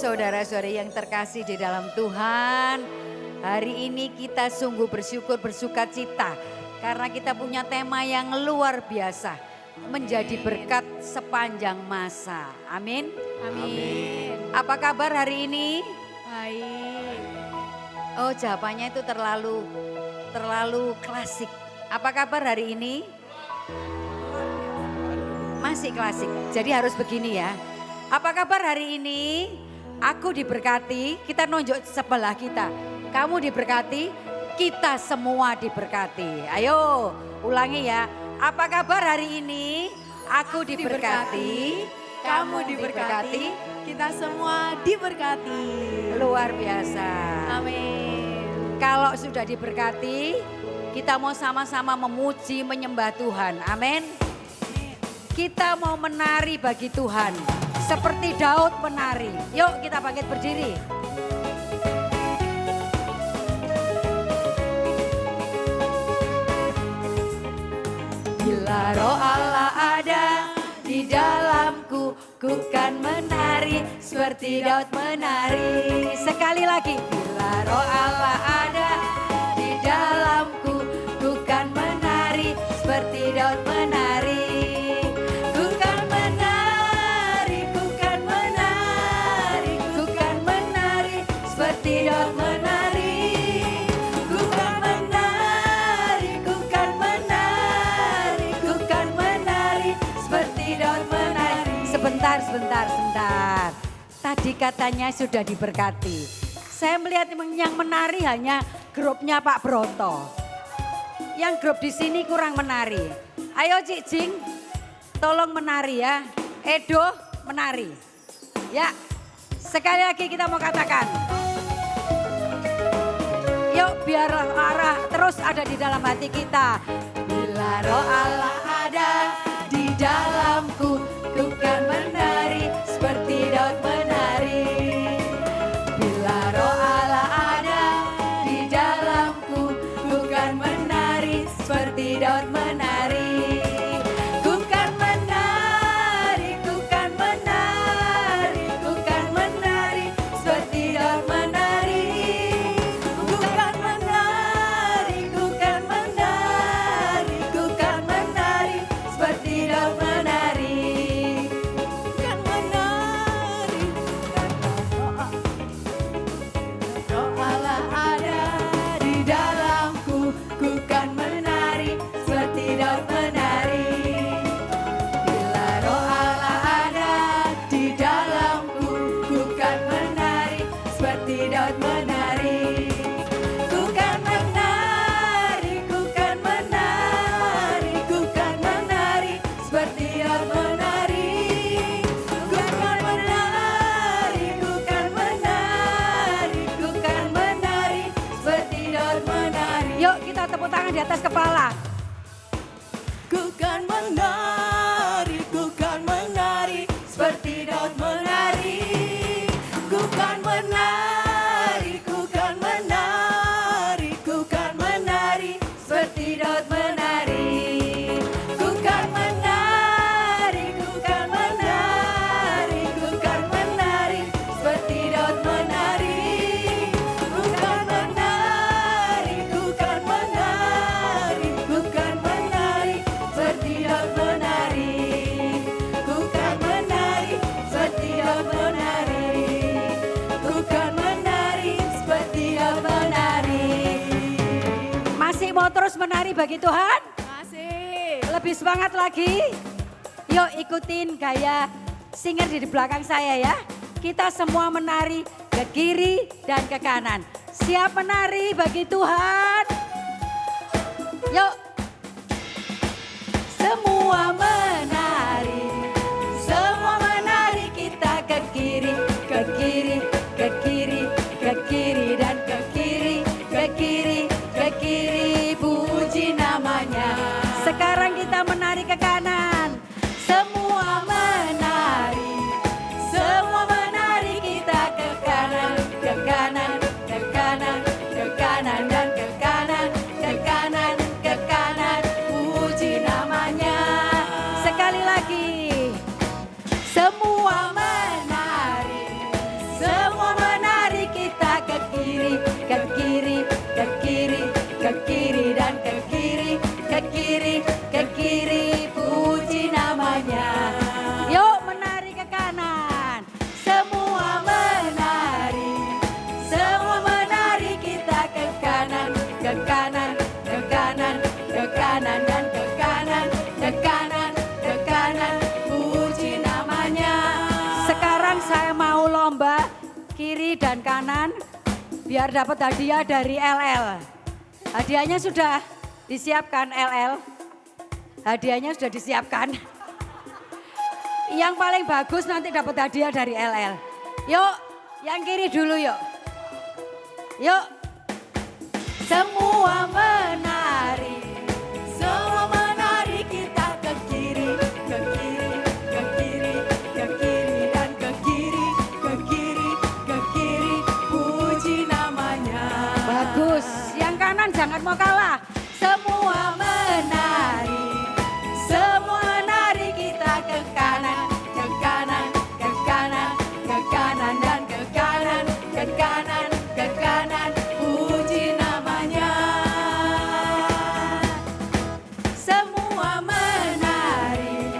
Saudara-saudari yang terkasih di dalam Tuhan, hari ini kita sungguh bersyukur, bersuka cita karena kita punya tema yang luar biasa, menjadi berkat sepanjang masa. Amin. Amin. Apa kabar hari ini? Baik. Oh, jawabannya itu terlalu klasik. Apa kabar hari ini? Masih klasik. Jadi harus begini ya. Apa kabar hari ini? Aku diberkati, kita nunjuk sebelah kita. Kamu diberkati, kita semua diberkati. Ayo ulangi ya. Apa kabar hari ini? Aku diberkati, Kamu diberkati, kita semua diberkati. Luar biasa. Amin. Kalau sudah diberkati, kita mau sama-sama memuji, menyembah Tuhan. Amin. Kita mau menari bagi Tuhan. Seperti Daud menari. Yuk kita bangkit berdiri. Bila roh Allah ada di dalamku, ku kan menari seperti Daud menari. Sekali lagi. Bila roh Allah ada di dalamku, ku kan menari seperti Daud menari. Sebentar. Tadi katanya sudah diberkati. Saya melihat yang menari hanya grupnya Pak Broto. Yang grup di sini kurang menari. Ayo Cik Jing, tolong menari ya. Edo menari. Ya, sekali lagi kita mau katakan. Yuk biar arah terus ada di dalam hati kita. Bila roh Allah ada di dalamku, ku kan menari seperti Daud menari. Bila roh Allah ada di dalamku, ku kan menari seperti Daud menari. Ku kan menari, ku kan menari, ku kan menari seperti Daud menari. Ku kan menari, ku kan menari, ku kan menari seperti Daud menari. Tepuk tangan di atas kepala. Ku kan menari seperti Daud menari. Ku kan menari, ku kan menari, ku kan menari seperti Daud menari. Ku kan menari, ku kan menari, ku kan menari seperti Daud menari. Ku kan menari, ku kan menari, ku kan menari seperti Daud menari. Ku kan menari seperti Daud menari. Ku kan menari seperti Daud menari. Masih mau terus menari bagi Tuhan? Masih. Lebih semangat lagi. Yuk ikutin gaya singer di belakang saya ya. Kita semua menari ke kiri dan ke kanan. Siap menari bagi Tuhan? Yuk. Semua menari. Semua menari kita ke kiri, ke kiri, ke kiri, ke kiri dan ke kiri, ke kiri, ke kiri. Puji namanya. Sekarang kita menari ke kanan. Semua menari. Semua menari kita ke kanan, ke kanan, ke kanan, ke kanan dan ke kanan, ke kanan, ke kanan. kiri dan kanan biar dapat hadiah dari LL. Hadiahnya sudah disiapkan LL. Hadiahnya sudah disiapkan. Yang paling bagus nanti dapat hadiah dari LL. Yuk, yang kiri dulu yuk. Yuk. Semua menari. Semua menari kita ke kiri, ke kiri, ke kiri, ke kiri dan ke kiri, ke kiri, ke kiri. Puji namanya. Bagus. Yang kanan jangan mau kalah. Semua menari. Semua menari kita ke kanan, ke kanan, ke kanan, ke kanan dan ke kanan, ke kanan, ke kanan. Puji namanya. Semua menari.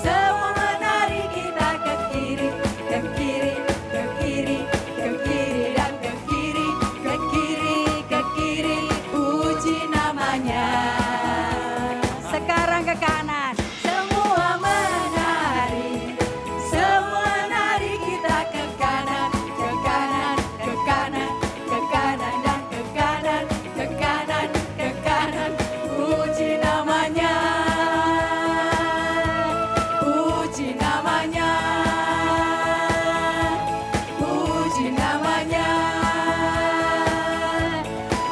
Semua menari kita ke kiri, ke kiri, ke kiri, ke kiri dan ke kiri, ke kiri, ke kiri. Puji namanya. Sekarang ke kanan. Semua menari. Semua menari kita ke kanan, ke kanan, ke kanan, ke kanan dan ke kanan, ke kanan, ke kanan. Puji namanya. Puji namanya. Puji namanya.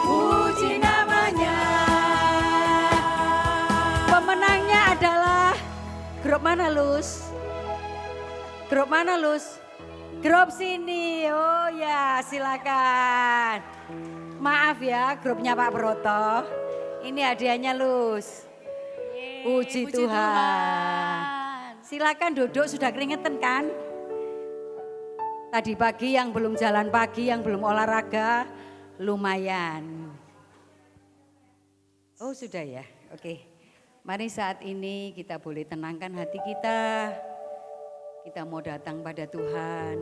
Puji namanya. Pemenangnya adalah grup mana, Lus? Grup mana, Lus? Grup sini. Oh ya, silakan. Maaf ya, grupnya Pak Broto. Ini hadiahnya, Lus. Puji Tuhan. Silakan duduk, sudah keringetan kan? Tadi pagi yang belum jalan pagi, yang belum olahraga, lumayan. Oh sudah ya, oke. Mari saat ini kita boleh tenangkan hati kita. Kita mau datang pada Tuhan.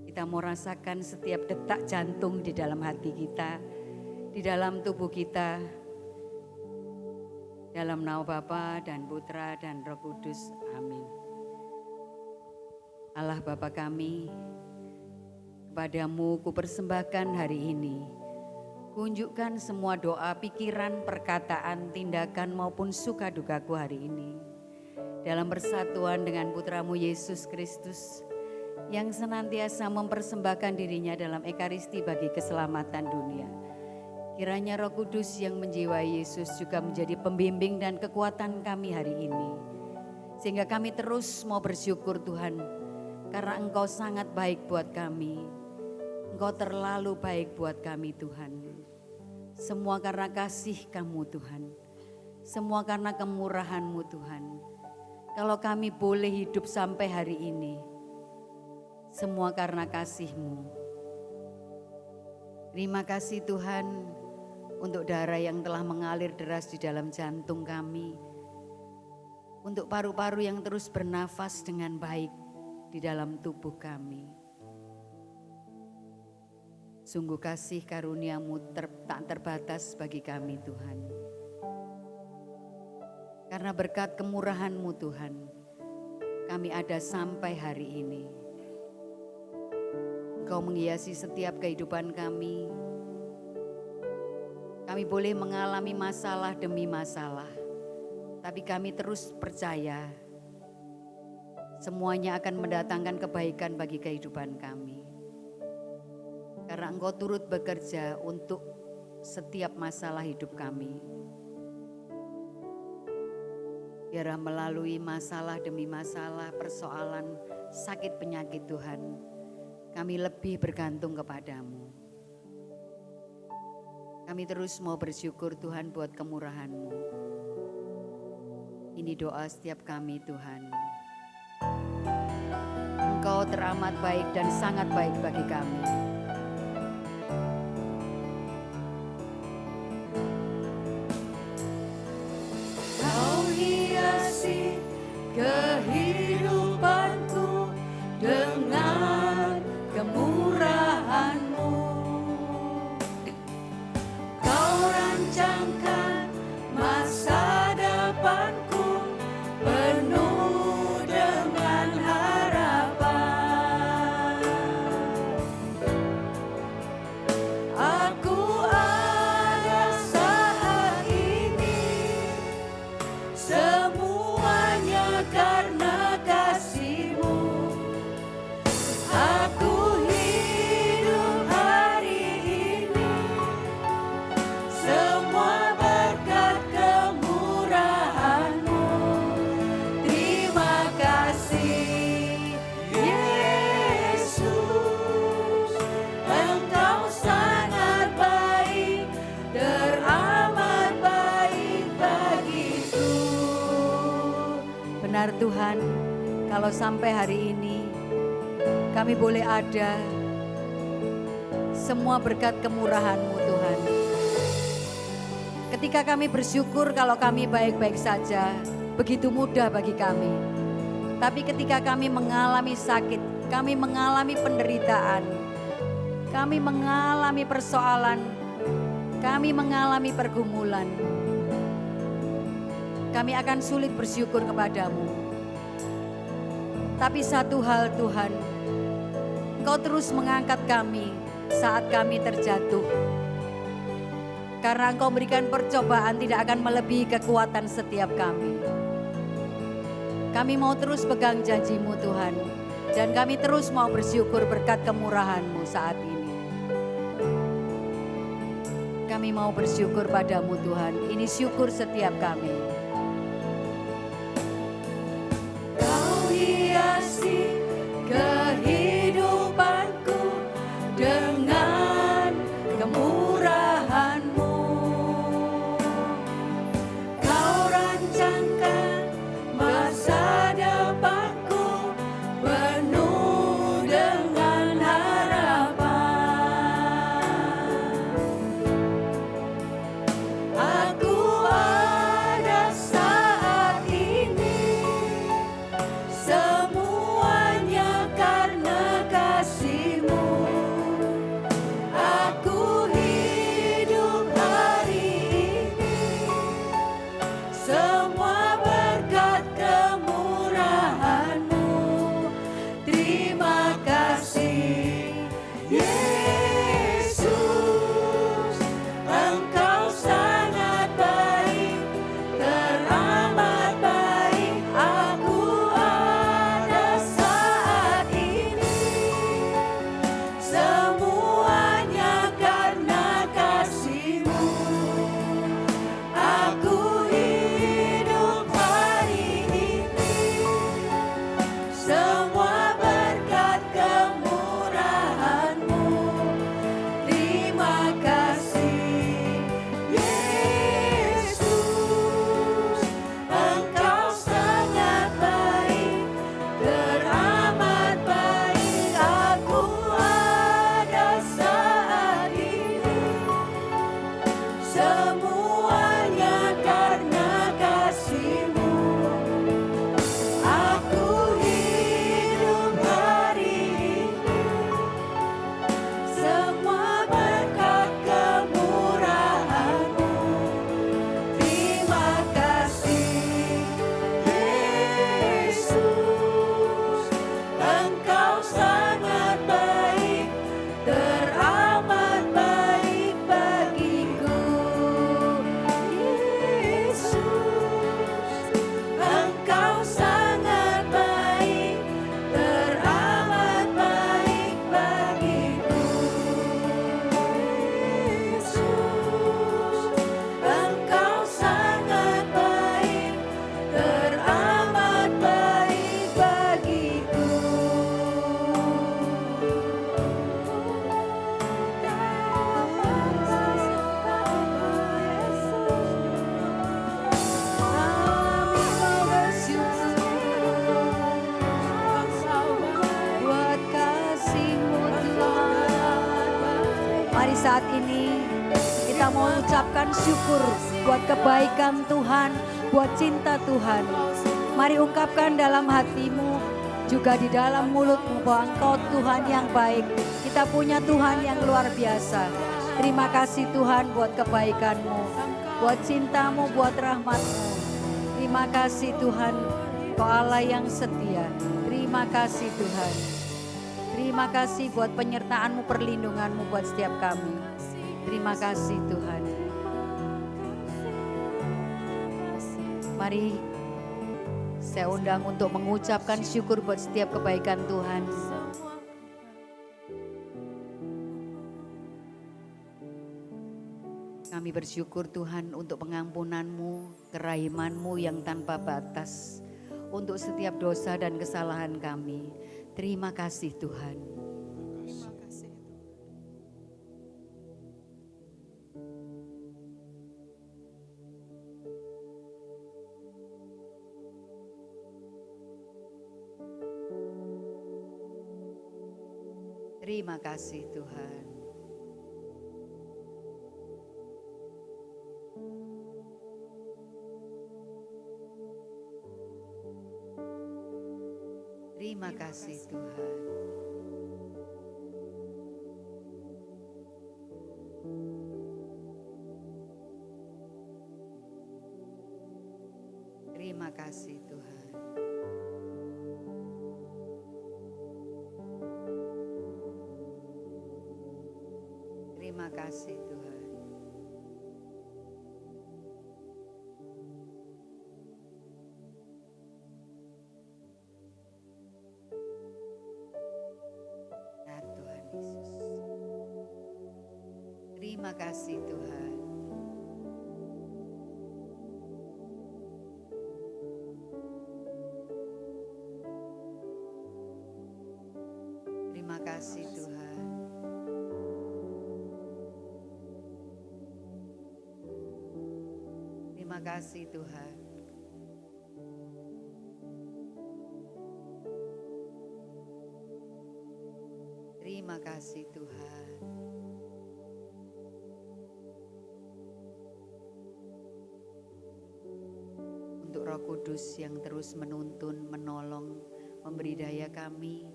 Kita mau rasakan setiap detak jantung di dalam hati kita, di dalam tubuh kita. Dalam nama Bapa dan Putra dan Roh Kudus. Amin. Allah Bapa kami, kepadamu kupersembahkan hari ini. Kunjukkan semua doa, pikiran, perkataan, tindakan maupun suka dukaku hari ini. Dalam persatuan dengan Putramu Yesus Kristus yang senantiasa mempersembahkan dirinya dalam Ekaristi bagi keselamatan dunia. Kiranya Roh Kudus yang menjiwai Yesus juga menjadi pembimbing dan kekuatan kami hari ini. Sehingga kami terus mau bersyukur Tuhan, karena Engkau sangat baik buat kami. Engkau terlalu baik buat kami Tuhan. Semua karena kasih Kamu Tuhan. Semua karena kemurahan-Mu Tuhan. Kalau kami boleh hidup sampai hari ini, semua karena kasih-Mu. Terima kasih Tuhan untuk darah yang telah mengalir deras di dalam jantung kami. Untuk paru-paru yang terus bernafas dengan baik di dalam tubuh kami. Sungguh kasih karunia-Mu tak terbatas bagi kami Tuhan. Karena berkat kemurahan-Mu Tuhan, kami ada sampai hari ini. Engkau menghiasi setiap kehidupan kami. Kami boleh mengalami masalah demi masalah, tapi kami terus percaya semuanya akan mendatangkan kebaikan bagi kehidupan kami. Karena Engkau turut bekerja untuk setiap masalah hidup kami. Biarlah melalui masalah demi masalah, persoalan, sakit penyakit Tuhan, kami lebih bergantung kepadamu. Kami terus mau bersyukur Tuhan buat kemurahan-Mu. Ini doa setiap kami Tuhan. Engkau teramat baik dan sangat baik bagi kami. Kau hiasi kehidupanku dengan kemurahan-Mu. Kau rancangkan masa depanku penuh dengan harapan. Tuhan, kalau sampai hari ini kami boleh ada, semua berkat kemurahan-Mu Tuhan. Ketika kami bersyukur kalau kami baik-baik saja, begitu mudah bagi kami. Tapi ketika kami mengalami sakit, kami mengalami penderitaan, kami mengalami persoalan, kami mengalami pergumulan, kami akan sulit bersyukur kepadamu. Tapi satu hal Tuhan, Engkau terus mengangkat kami saat kami terjatuh. Karena Engkau berikan percobaan tidak akan melebihi kekuatan setiap kami. Kami mau terus pegang janji-Mu Tuhan. Dan kami terus mau bersyukur berkat kemurahan-Mu saat ini. Kami mau bersyukur padamu Tuhan. Ini syukur setiap kami. Kau hiasi kehidupanku dengan kemurahan-Mu. Kau rancangkan masa depanku penuh dengan harapan. Aku ada saat ini, semuanya karena kasih-Mu. Aku hidup hari ini, semua berkat kemurahan-Mu. Terima kasih Yesus, Engkau sangat baik, teramat baik. Aku ada saat ini, semuanya karena kasih-Mu. Aku hidup hari ini, semua berkat kemurahan-Mu. Terima kasih Yesus, Engkau sangat baik, teramat baik. Aku ada saat ini, semuanya karena kasih-Mu. Aku hidup hari ini, semua berkat kemurahan-Mu. Terima kasih Yesus, Engkau sangat baik, teramat baik bagiku. Yesus, Engkau sangat baik, teramat baik bagiku. Yesus, Engkau sangat baik, teramat baik bagiku. Kami mau bersyukur buat kasih-Mu Tuhan. Mari saat ini kita mau ucapkan syukur buat kebaikan Tuhan, buat cinta Tuhan. Mari ungkapkan dalam hatimu, juga di dalam mulutmu bahwa Engkau Tuhan yang baik. Kita punya Tuhan yang luar biasa. Terima kasih Tuhan buat kebaikan-Mu, buat cinta-Mu, buat rahmat-Mu. Terima kasih Tuhan, Kau Allah yang setia. Terima kasih Tuhan. Terima kasih buat penyertaan-Mu, perlindungan-Mu buat setiap kami. Terima kasih Tuhan. Mari saya undang untuk mengucapkan syukur buat setiap kebaikan Tuhan. Kami bersyukur Tuhan untuk pengampunan-Mu, kerahiman-Mu yang tanpa batas. Untuk setiap dosa dan kesalahan kami. Terima kasih Tuhan. Terima kasih. Terima kasih Tuhan. Terima kasih Tuhan. Terima kasih Tuhan. Terima kasih Tuhan. Ya Tuhan Yesus. Terima kasih Tuhan. Terima kasih Tuhan. Terima kasih Tuhan. Terima kasih Tuhan. Untuk Roh Kudus yang terus menuntun, menolong, memberi daya kami,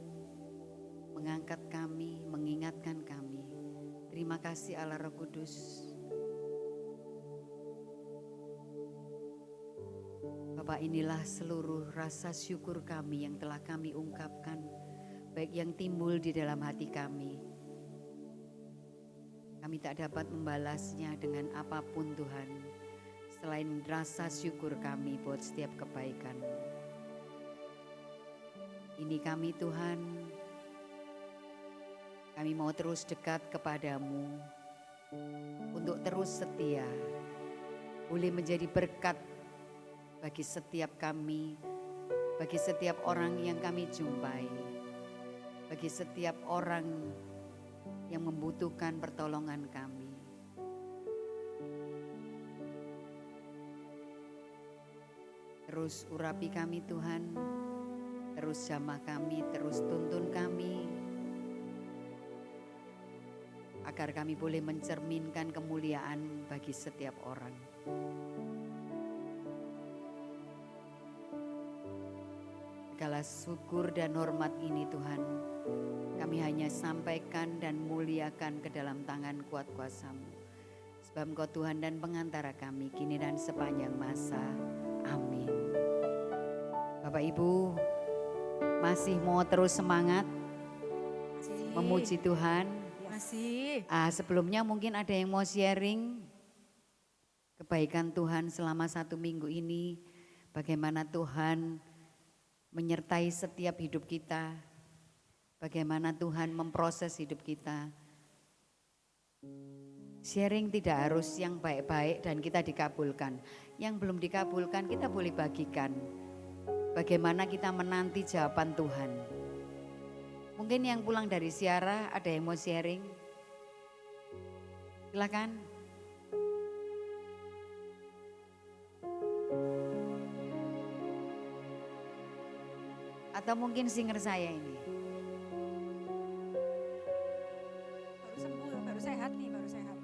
mengangkat kami, mengingatkan kami. Terima kasih Allah Roh Kudus. Bapak, inilah seluruh rasa syukur kami yang telah kami ungkapkan, baik yang timbul di dalam hati kami. Kami tak dapat membalasnya dengan apapun Tuhan, selain rasa syukur kami buat setiap kebaikan. Ini kami Tuhan, kami mau terus dekat kepadamu, untuk terus setia, boleh menjadi berkat bagi setiap kami, bagi setiap orang yang kami jumpai, bagi setiap orang yang membutuhkan pertolongan kami. Terus urapi kami Tuhan, terus jamah kami, terus tuntun kami, agar kami boleh mencerminkan kemuliaan bagi setiap orang. Segala syukur dan hormat ini Tuhan, kami hanya sampaikan dan muliakan ke dalam tangan kuat kuasa-Mu. Sebab Engkau Tuhan dan pengantara kami kini dan sepanjang masa. Amin. Bapak Ibu masih mau terus semangat memuji Tuhan? Masih. Sebelumnya mungkin ada yang mau sharing kebaikan Tuhan selama 1 minggu ini. Bagaimana Tuhan menyertai setiap hidup kita, bagaimana Tuhan memproses hidup kita. Sharing tidak harus yang baik-baik dan kita dikabulkan. Yang belum dikabulkan kita boleh bagikan. Bagaimana kita menanti jawaban Tuhan. Mungkin yang pulang dari ziarah ada yang mau sharing? Silakan. Atau mungkin singer saya ini. Baru sembuh, baru sehat nih, baru sehat.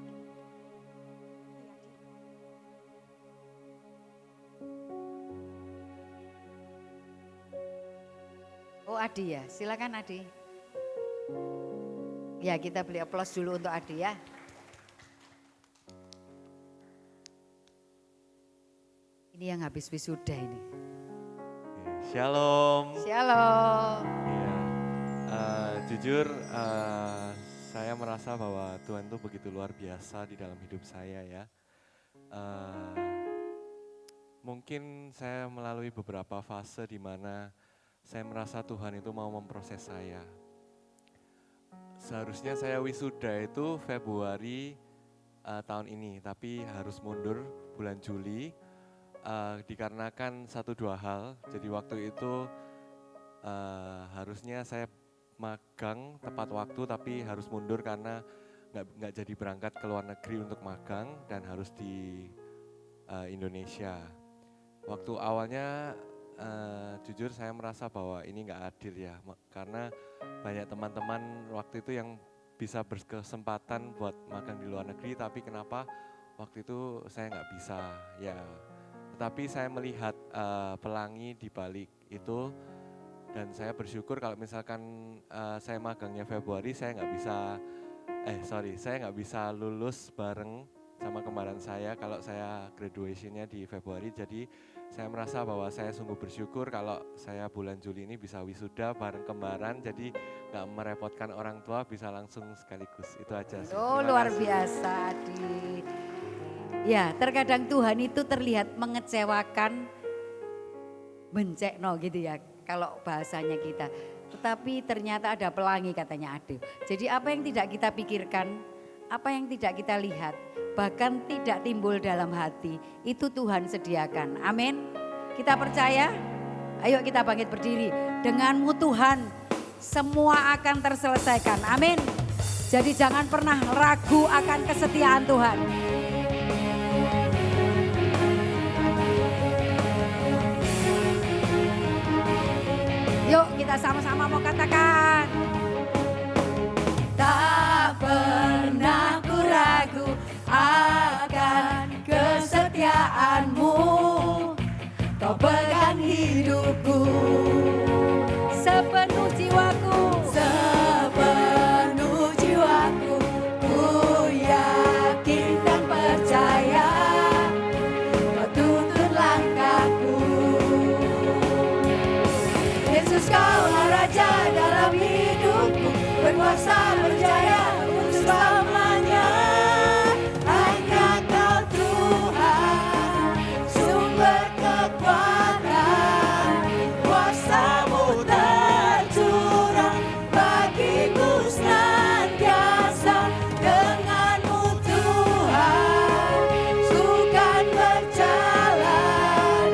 Oh Adi ya, silakan Adi. Ya kita beri aplaus dulu untuk Adi ya. Ini yang habis wisuda ini. Shalom. Shalom. Ya, jujur saya merasa bahwa Tuhan itu begitu luar biasa di dalam hidup saya ya. Mungkin saya melalui beberapa fase di mana saya merasa Tuhan itu mau memproses saya. Seharusnya saya wisuda itu Februari tahun ini, tapi harus mundur bulan Juli. Dikarenakan 1-2 hal, jadi waktu itu harusnya saya magang tepat waktu tapi harus mundur karena nggak jadi berangkat ke luar negeri untuk magang dan harus di Indonesia. Waktu awalnya jujur saya merasa bahwa ini nggak adil ya, karena banyak teman-teman waktu itu yang bisa berkesempatan buat magang di luar negeri, tapi kenapa waktu itu saya nggak bisa ya. Tetapi saya melihat pelangi di balik itu, dan saya bersyukur kalau misalkan saya magangnya Februari, saya nggak bisa lulus bareng sama kembaran saya kalau saya graduationnya di Februari. Jadi saya merasa bahwa saya sungguh bersyukur kalau saya bulan Juli ini bisa wisuda bareng kembaran, jadi nggak merepotkan orang tua, bisa langsung sekaligus. Itu aja sih. Oh, Terima luar kasih. biasa, Adi. Ya, terkadang Tuhan itu terlihat mengecewakan, bencekno gitu ya, kalau bahasanya kita. Tetapi ternyata ada pelangi katanya Ade. Jadi apa yang tidak kita pikirkan, apa yang tidak kita lihat, bahkan tidak timbul dalam hati, itu Tuhan sediakan. Amin. Kita percaya? Ayo kita bangkit berdiri. Denganmu Tuhan, semua akan terselesaikan. Amin. Jadi jangan pernah ragu akan kesetiaan Tuhan. Yuk kita sama-sama mau katakan. Tak pernah ku ragu akan kesetiaanmu, kau pegang hidupku sepenuh jiwaku, sepenuh jiwaku. Ku yakin dan percaya kau tuntun langkahku. Yesus, kaulah Raja dalam hidupku, berkuasa berjaya untuk selamanya. Hanya Kau Tuhan, sumber kekuatan, kuasa-Mu tercurah bagiku senantiasa. Denganmu Tuhan, ku kan berjalan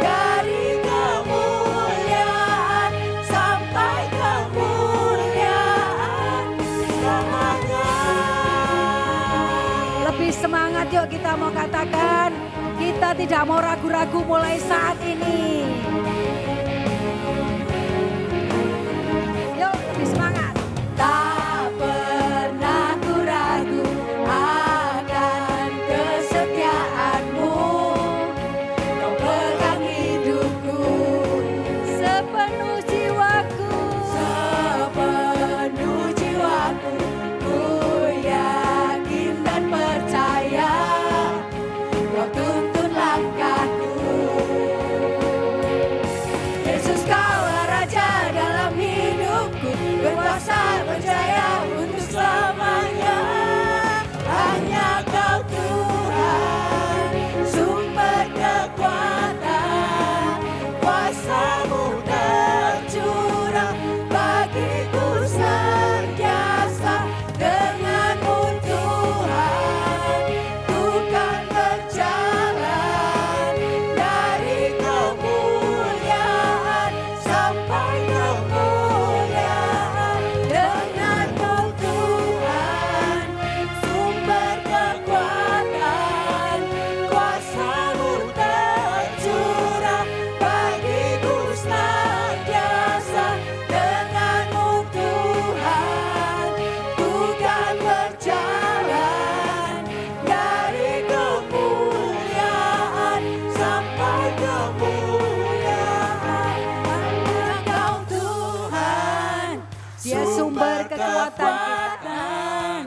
dari kemuliaan sampai kemuliaan selamanya. Lebih semangat yuk kita mau katakan, kita tidak mau ragu-ragu mulai saat ini. Yuk lebih semangat. Tak pernah ku ragu akan kesetiaanmu, kau pegang hidupku sepenuh jiwaku, sepenuh jiwaku. Ku yakin dan percaya kau tuntun langkahku. Yesus, kaulah Raja dalam hidupku, berkuasa berjaya untuk selamanya. Hanya Kau Tuhan, sumber kekuatan, kuasa-Mu tercurah bagiku senantiasa. Denganmu Tuhan, ku kan berjalan dari kemuliaan sampai kemuliaan. Denganmu Tuhan, sumber kekuatan, kuasa-Mu tercurah bagiku senantiasa. Denganmu Tuhan, ku kan berjalan dari kemuliaan sampai kemuliaan. Hanya Kau Tuhan, Dia sumber kekuatan kita.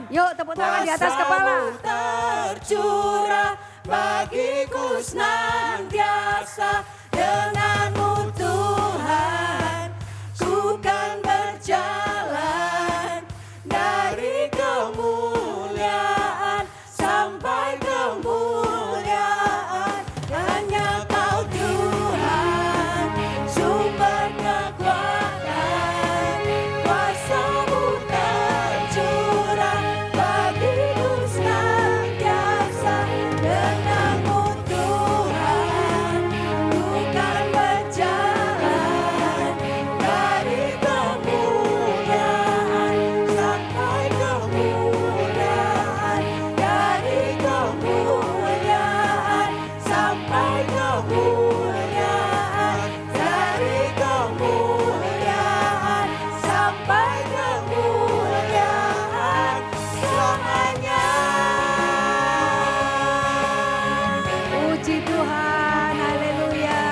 Yuk tepuk tangan di atas kepala. Tercurah bagiku senantiasa. Denganmu Tuhan, ku kan berjalan dari kemuliaan sampai kemuliaan. Hanya Kau Tuhan, sumber kekuatan, kuasa-Mu tercurah bagiku senantiasa. Denganmu Tuhan, ku kan berjalan dari kemuliaan sampai kemuliaan selamanya. Puji Tuhan, haleluya.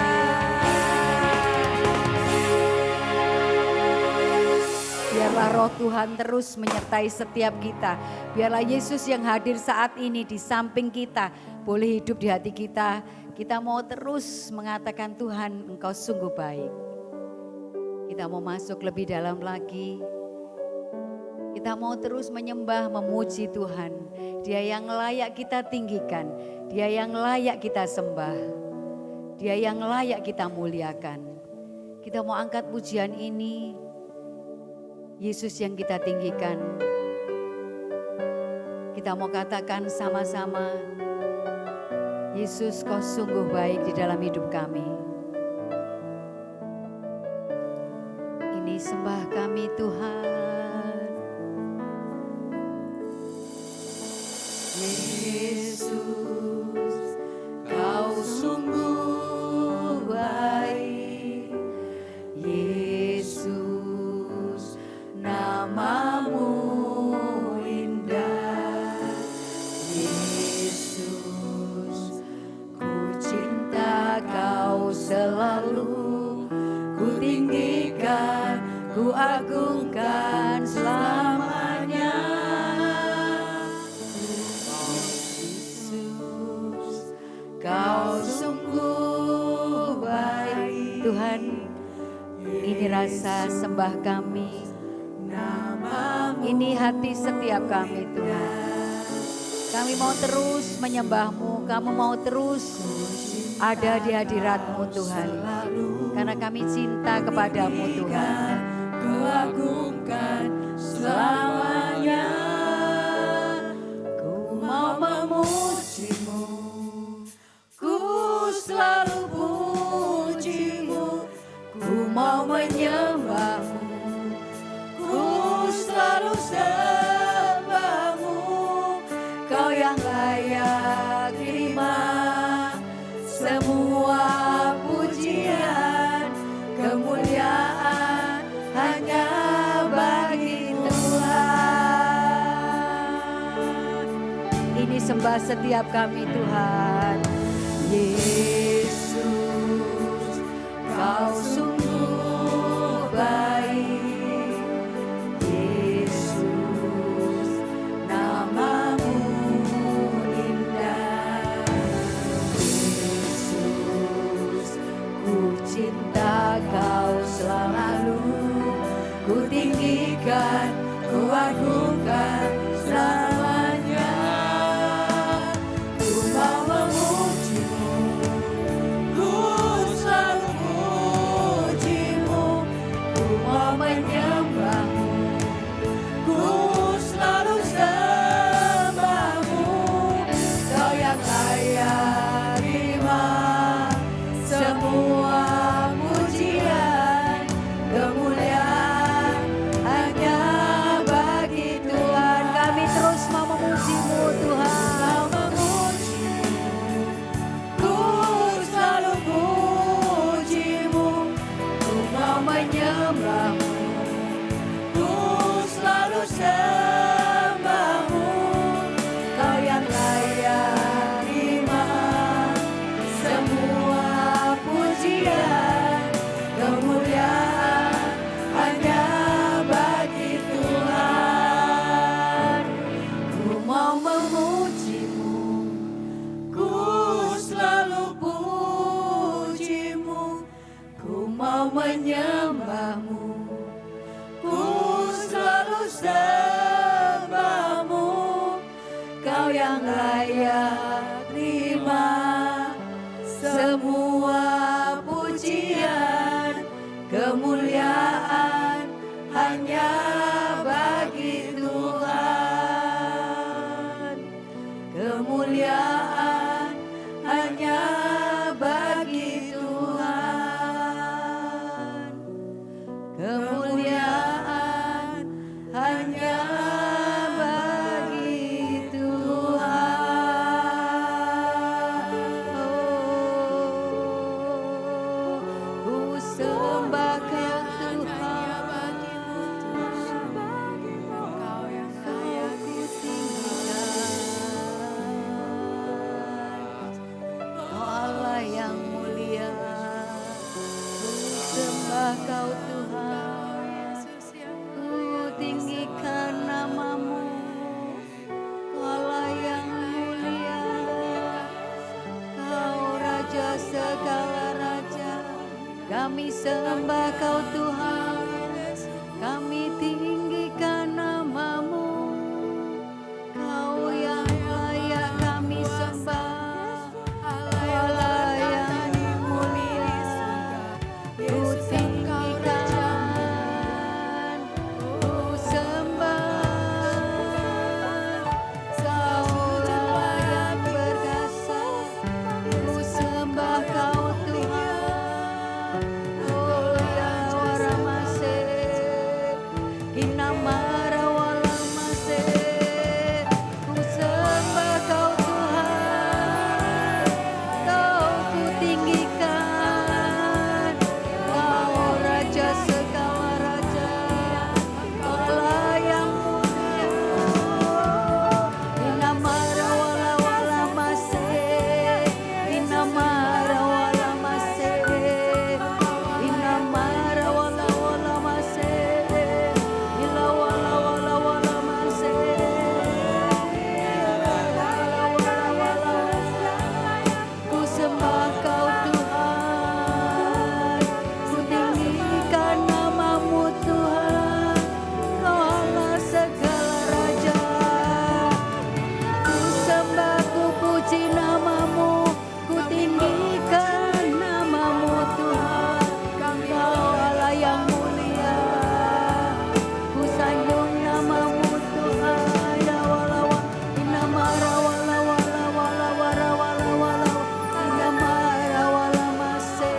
Biarlah roh Tuhan terus menyertai setiap kita. Biarlah Yesus yang hadir saat ini di samping kita boleh hidup di hati kita. Kita mau terus mengatakan Tuhan Engkau sungguh baik. Kita mau masuk lebih dalam lagi. Kita mau terus menyembah, memuji Tuhan. Dia yang layak kita tinggikan. Dia yang layak kita sembah. Dia yang layak kita muliakan. Kita mau angkat pujian ini. Yesus yang kita tinggikan. Kita mau katakan sama-sama, Yesus kau sungguh baik di dalam hidup kami. Ini sembah kami Tuhan. Yesus kau sungguh baik. Yesus namamu indah. Yesus ku cinta kau selalu, ku tinggikan, ku agungkan selamanya. Yesus kau sungguh baik. Tuhan, ini rasa sembah kami. Ini hati setiap kami Tuhan. Kami mau terus menyembah-Mu, kami mau terus ada di hadirat-Mu Tuhan. Karena kami cinta kepadamu Tuhan. Ku agungkan selamanya. Ku mau memuji-Mu, ku selalu puji-Mu. Ku mau menyembah-Mu, ku selalu sembah-Mu. Kau yang layak terima semua pujian, kemuliaan hanya bagi Tuhan. Ini sembah setiap kami Tuhan. Yesus, kau sungguh baik. Yesus, namamu indah. Yesus, ku cinta kau selalu, ku tinggikan, ku agungkan selamanya. Ku mau memuji-Mu, ku selalu puji-Mu. Ku mau menyembah-Mu, ku selalu sembah-Mu. Kau yang layak terima semua pujian, kemuliaan hanya bagi Tuhan. Kami terus mau memuji-Mu Tuhan. Ku selalu puji-Mu, ku mau menyembah-Mu, ku selalu sembah-Mu. Kau yang layak terima semua pujian, kemuliaan hanya bagi Tuhan. Ku mau memuji-Mu, ku selalu puji-Mu. Ku mau menyembah-Mu, ku selalu sembah-Mu. Kami sembah Kau Tuhan, kami tinggikan nama-Mu. Kau yang layak kami sembah, Allah yang mulia, ku tinggikan, ku sembah. Kau layak berkasa, ku sembah Kau Tuhan. Oh ya waramase, kinamara walamase, ku sembah Kau Tuhan. Kau ku tinggikan, Kau Raja segala raja, Allah yang mulia. Inamara wala wala mase, inamara wala mase, inamara wala wala mase, ila wala wala wala mase, wala wala ku sembah Kau Tuhan, ku tinggikan nama-Mu Tuhan, Kau Allah segala raja. Ku sembah, ku puji nama-Mu, ku tinggikan nama-Mu Tuhan. Kau Allah yang mulia, ku sanjung nama-Mu Tuhan. Ya wala wa, inamara wala wala wala wala wala wala, inamara wala mase.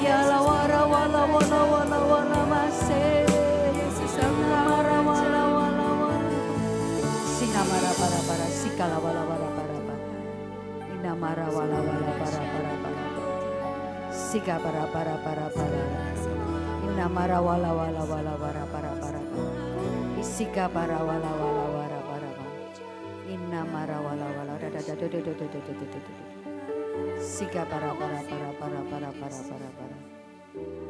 Ya la wara wala wala wala wala mase. Inamara wala wala wala. Sinamara para para sikala wala wala para para. Inamara wala wala para para para. Sika para para para para. Inamara wala wala wala para para para. Isika para wala wala wala para para. Inamara wala wala da da da da da da da da da da. Sika para para para para para para para para.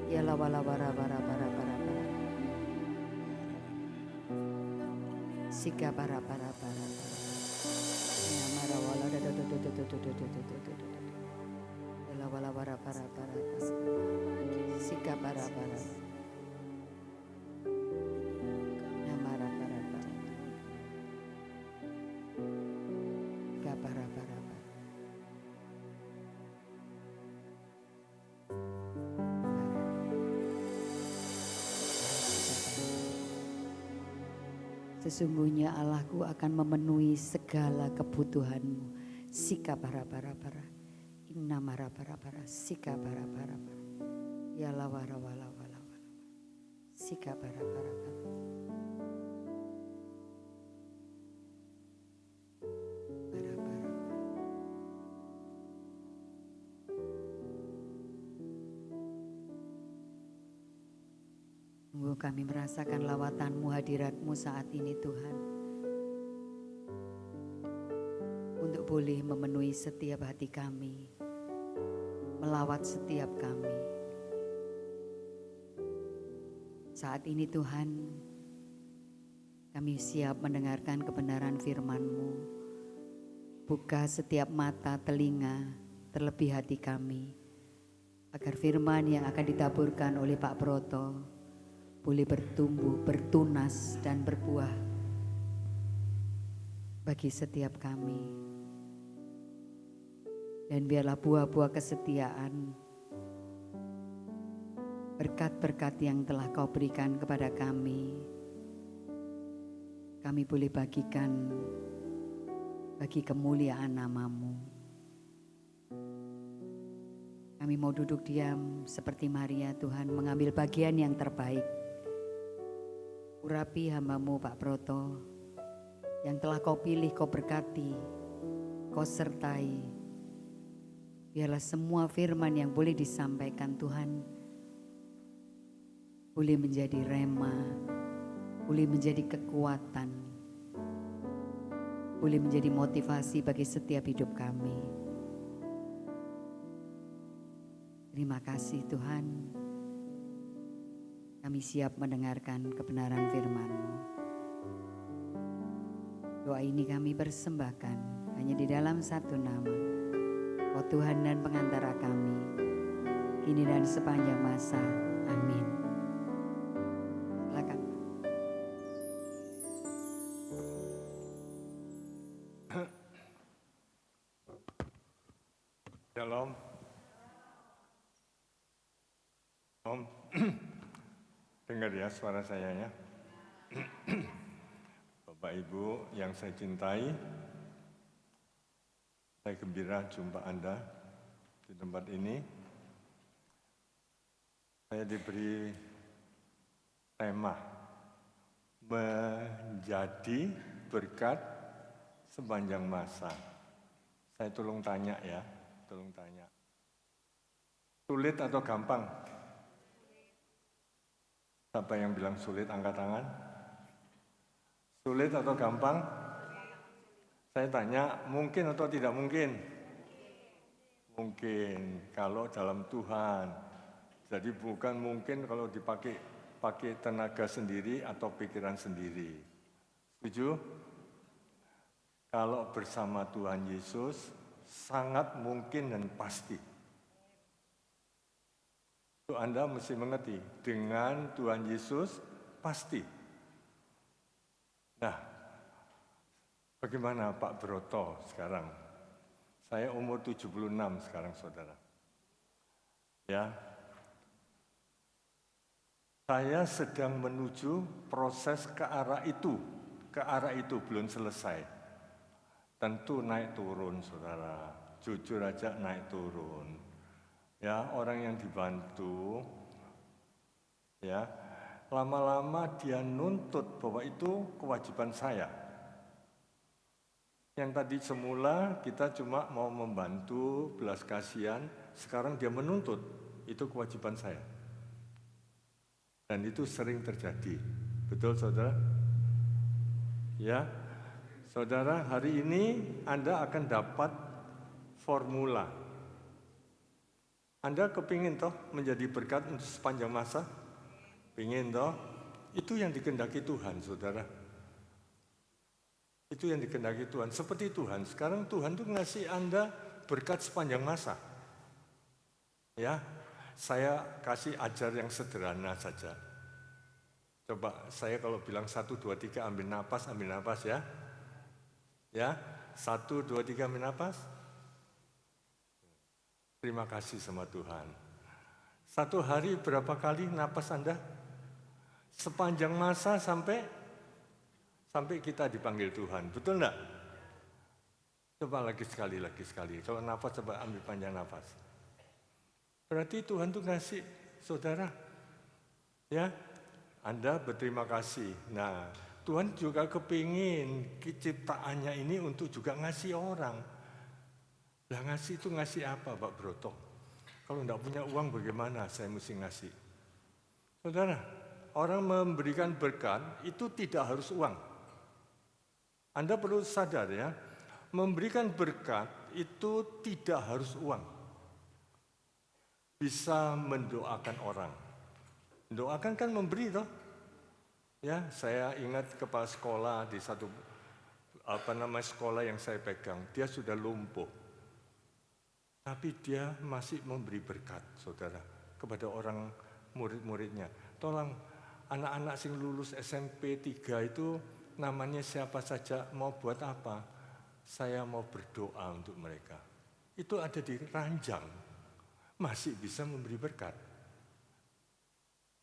Ya la wala para para para para para. Sika para para para para. Inamara wala da da da da da da da da da da da. Ya la wala para para para para. Sika para para. Inamara para para. Sika para para para. Sesungguhnya Allahku akan memenuhi segala kebutuhanmu. Sika para para para. Inna mara para para. Sika para para para. Ya la wara wala wala wala. Sika para para para. Para para. Sungguh kami merasakan lawatan-Mu, hadirat-Mu saat ini Tuhan. Untuk boleh memenuhi setiap hati kami, melawat setiap kami. Saat ini Tuhan, kami siap mendengarkan kebenaran firman-Mu. Buka setiap mata, telinga, terlebih hati kami, agar firman yang akan ditaburkan oleh Pak Broto boleh bertumbuh, bertunas dan berbuah bagi setiap kami. Dan biarlah buah-buah kesetiaan, berkat-berkat yang telah Kau berikan kepada kami boleh bagikan bagi kemuliaan nama-Mu. Kami mau duduk diam seperti Maria Tuhan, mengambil bagian yang terbaik. Urapi hamba-Mu Pak Broto yang telah Kau pilih, Kau berkati, Kau sertai. Biarlah semua firman yang boleh disampaikan Tuhan boleh menjadi rema, boleh menjadi kekuatan, boleh menjadi motivasi bagi setiap hidup kami. Terima kasih Tuhan. Kami siap mendengarkan kebenaran firman-Mu. Doa ini kami persembahkan hanya di dalam satu nama, Kau Tuhan dan pengantara kami, kini dan sepanjang masa. Amin. Silakan. Shalom. Om, dengar ya suara saya ya. Bapak Ibu yang saya cintai, saya gembira jumpa Anda di tempat ini. Saya diberi tema menjadi berkat sepanjang masa. Saya tolong tanya ya, tolong tanya. Sulit atau gampang? Siapa yang bilang sulit, angkat tangan. Sulit atau gampang? Saya tanya, mungkin atau tidak mungkin? Mungkin, kalau dalam Tuhan. Jadi bukan mungkin kalau pakai tenaga sendiri atau pikiran sendiri. Setuju? Kalau bersama Tuhan Yesus, sangat mungkin dan pasti. Itu Anda mesti mengerti, dengan Tuhan Yesus pasti. Nah, bagaimana Pak Broto sekarang? Saya umur 76 sekarang, saudara. Ya, saya sedang menuju proses ke arah itu belum selesai. Tentu naik turun, saudara. Jujur aja naik turun. Ya, orang yang dibantu, ya, lama-lama dia nuntut bahwa itu kewajiban saya. Yang tadi semula kita cuma mau membantu, belas kasihan, sekarang dia menuntut, itu kewajiban saya. Dan itu sering terjadi. Betul, saudara? Ya, saudara, hari ini Anda akan dapat formula. Anda kepingin toh menjadi berkat untuk sepanjang masa? Pingin toh? Itu yang dikehendaki Tuhan, saudara. Itu yang dikehendaki Tuhan. Seperti Tuhan, sekarang Tuhan tuh ngasih Anda berkat sepanjang masa. Ya, saya kasih ajar yang sederhana saja. Coba saya kalau bilang 1, 2, 3 ambil napas ya. Ya, 1, 2, 3 ambil napas. Terima kasih sama Tuhan. Satu hari berapa kali napas Anda? Sepanjang masa sampai kita dipanggil Tuhan. Betul enggak? Coba lagi sekali. Kalau napas coba ambil panjang napas. Berarti Tuhan tuh ngasih, saudara. Ya, Anda berterima kasih. Nah, Tuhan juga kepingin ciptaannya ini untuk juga ngasih orang. Lah ngasih itu ngasih apa, Pak Broto? Kalau enggak punya uang bagaimana saya mesti ngasih? Saudara, orang memberikan berkat itu tidak harus uang. Anda perlu sadar ya, memberikan berkat itu tidak harus uang. Bisa mendoakan orang. Mendoakan kan memberi toh. Ya, saya ingat kepala sekolah di satu sekolah yang saya pegang, dia sudah lumpuh. Tapi dia masih memberi berkat, saudara, kepada orang murid-muridnya. Tolong, anak-anak sing lulus SMP 3 itu namanya siapa saja, mau buat apa? Saya mau berdoa untuk mereka. Itu ada di ranjang, masih bisa memberi berkat.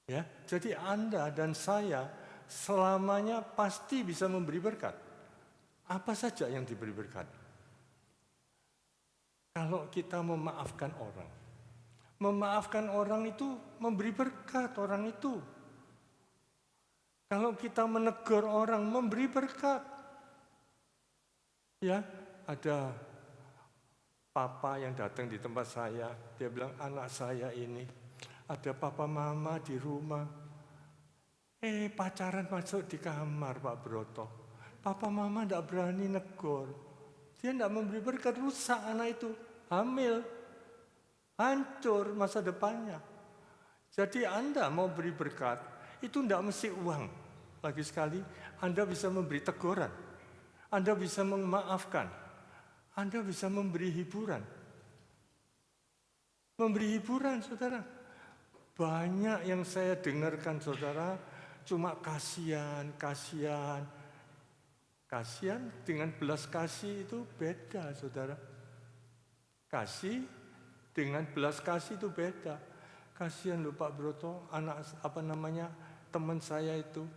Ya, jadi Anda dan saya selamanya pasti bisa memberi berkat. Apa saja yang diberi berkat? Kalau kita memaafkan orang itu memberi berkat orang itu. Kalau kita menegur orang, memberi berkat. Ya, ada papa yang datang di tempat saya, dia bilang, anak saya ini, ada papa mama di rumah. Pacaran masuk di kamar Pak Broto. Papa mama tidak berani negur. Dia tidak memberi berkat, rusak anak itu. Hamil, hancur masa depannya. Jadi Anda mau beri berkat, itu tidak mesti uang. Lagi sekali, Anda bisa memberi teguran. Anda bisa memaafkan. Anda bisa memberi hiburan. memberi hiburan, saudara. Banyak yang saya dengarkan, saudara, cuma kasihan. Kasihan dengan belas kasih itu beda, saudara. Kasih dengan belas kasih itu beda. Kasihan loh Pak Broto, teman saya itu,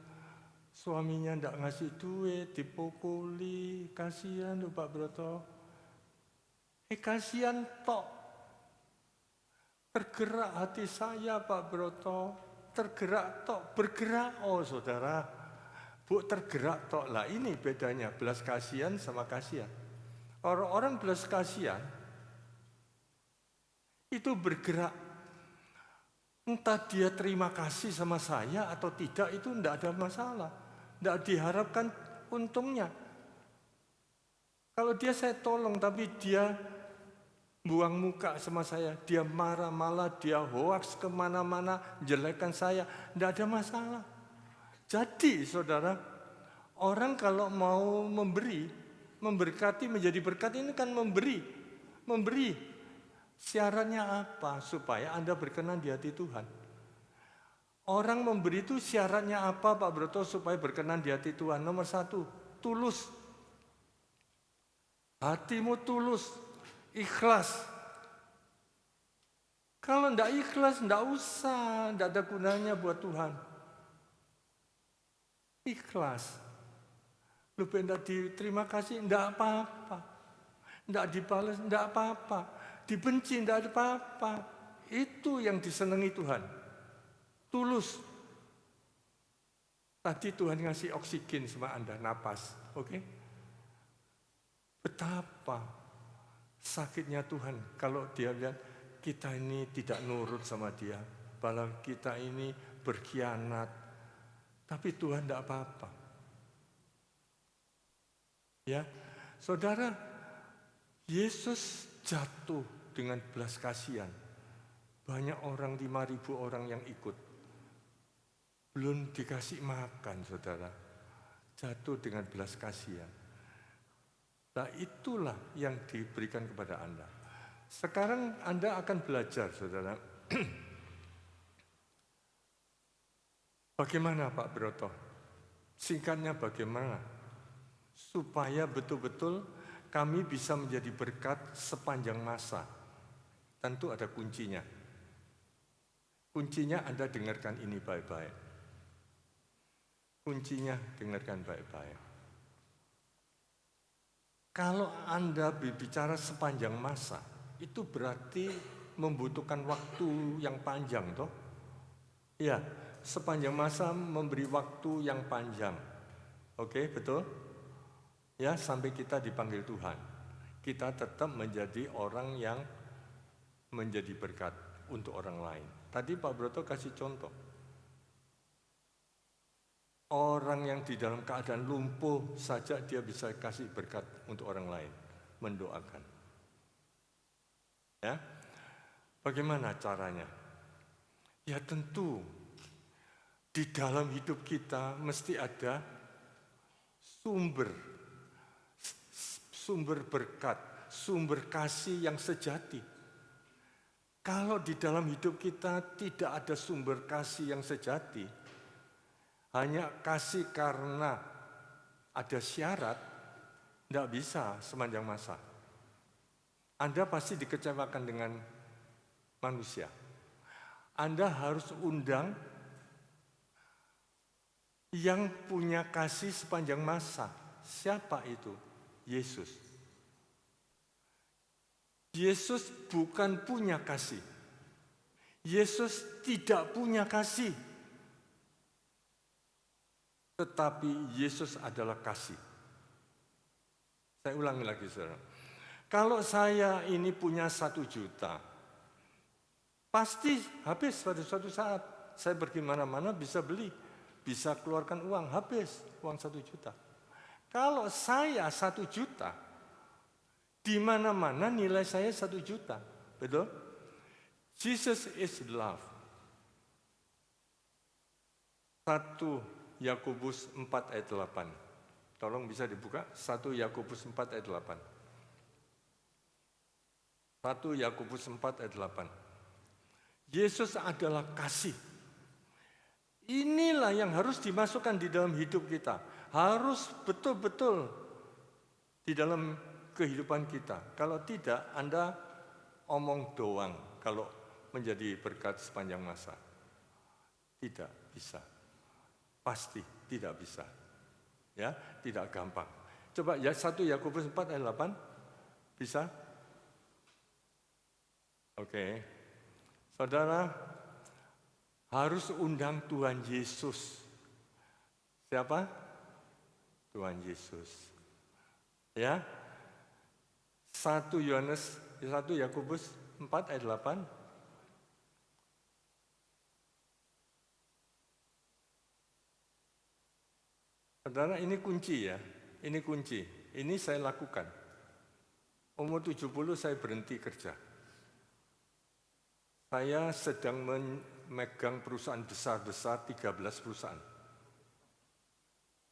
suaminya ndak ngasih duit, dipukuli. Kasihan loh Pak Broto. Kasihan tok. Tergerak hati saya Pak Broto. Tergerak tok, bergerak saudara. Bu, tergerak tok. Lah ini bedanya belas kasihan sama kasihan. Orang-orang belas kasihan itu bergerak. Entah dia terima kasih sama saya atau tidak, itu tidak ada masalah. Tidak diharapkan untungnya. Kalau dia saya tolong tapi dia buang muka sama saya, dia marah, malah dia hoaks kemana-mana, jelekkan saya, tidak ada masalah. Jadi saudara, orang kalau mau memberkati menjadi berkat ini kan memberi. Syaratnya apa? Supaya Anda berkenan di hati Tuhan. Orang memberi itu syaratnya apa Pak Broto supaya berkenan di hati Tuhan? Nomor 1, tulus. Hatimu tulus, ikhlas. Kalau tidak ikhlas, tidak usah, tidak ada gunanya buat Tuhan. Ikhlas. Lu tidak diterima kasih, tidak apa-apa. Tidak dibalas, tidak apa-apa. Dibenci, tidak ada apa-apa. Itu yang disenangi Tuhan. Tulus. Tadi Tuhan ngasih oksigen sama Anda, napas. Oke? Betapa sakitnya Tuhan kalau dia lihat kita ini tidak nurut sama dia. Bahwa kita ini berkhianat. Tapi Tuhan tidak apa-apa. Ya, saudara, Yesus jatuh dengan belas kasihan. Banyak orang, 5.000 orang yang ikut. Belum dikasih makan, saudara. Jatuh dengan belas kasihan. Nah, itulah yang diberikan kepada Anda. Sekarang Anda akan belajar, saudara. Bagaimana Pak Broto? Singkatnya bagaimana? Supaya betul-betul kami bisa menjadi berkat sepanjang masa. Tentu ada kuncinya. Kuncinya Anda dengarkan ini baik-baik. Kuncinya dengarkan baik-baik. Kalau Anda berbicara sepanjang masa, itu berarti membutuhkan waktu yang panjang, toh? Ya, sepanjang masa memberi waktu yang panjang. Oke, betul? Ya, sampai kita dipanggil Tuhan. Kita tetap menjadi orang yang menjadi berkat untuk orang lain. Tadi Pak Broto kasih contoh. Orang yang di dalam keadaan lumpuh saja dia bisa kasih berkat untuk orang lain. Mendoakan. Ya, bagaimana caranya? Ya tentu, di dalam hidup kita mesti ada sumber berkat, sumber kasih yang sejati. Kalau di dalam hidup kita tidak ada sumber kasih yang sejati, hanya kasih karena ada syarat, tidak bisa sepanjang masa. Anda pasti dikecewakan dengan manusia. Anda harus undang yang punya kasih sepanjang masa. Siapa itu? Yesus. Yesus bukan punya kasih. Yesus tidak punya kasih. Tetapi Yesus adalah kasih. Saya ulangi lagi, saudara. Kalau saya ini punya 1 juta, pasti habis pada suatu saat. Saya pergi mana-mana bisa beli, bisa keluarkan uang, habis uang 1 juta. Kalau saya 1 juta, di mana-mana nilai saya 1 juta. Betul? Jesus is love. 1 Yakobus 4 ayat 8. Tolong bisa dibuka, 1 Yakobus 4 ayat 8. 1 Yakobus 4 ayat 8. Yesus adalah kasih. Inilah yang harus dimasukkan di dalam hidup kita. Harus betul-betul di dalam kehidupan kita. Kalau tidak, Anda omong doang kalau menjadi berkat sepanjang masa. Tidak bisa. Pasti tidak bisa. Ya, tidak gampang. Coba ya 1 Yakobus 4 ayat 8. Bisa? Oke. Saudara harus undang Tuhan Yesus. Siapa? Tuhan Yesus. Ya. 1 Yakobus 4 ayat 8. Saudara, ini kunci ya. Ini kunci. Ini saya lakukan. Umur 70 saya berhenti kerja. Saya sedang memegang perusahaan besar-besar, 13 perusahaan.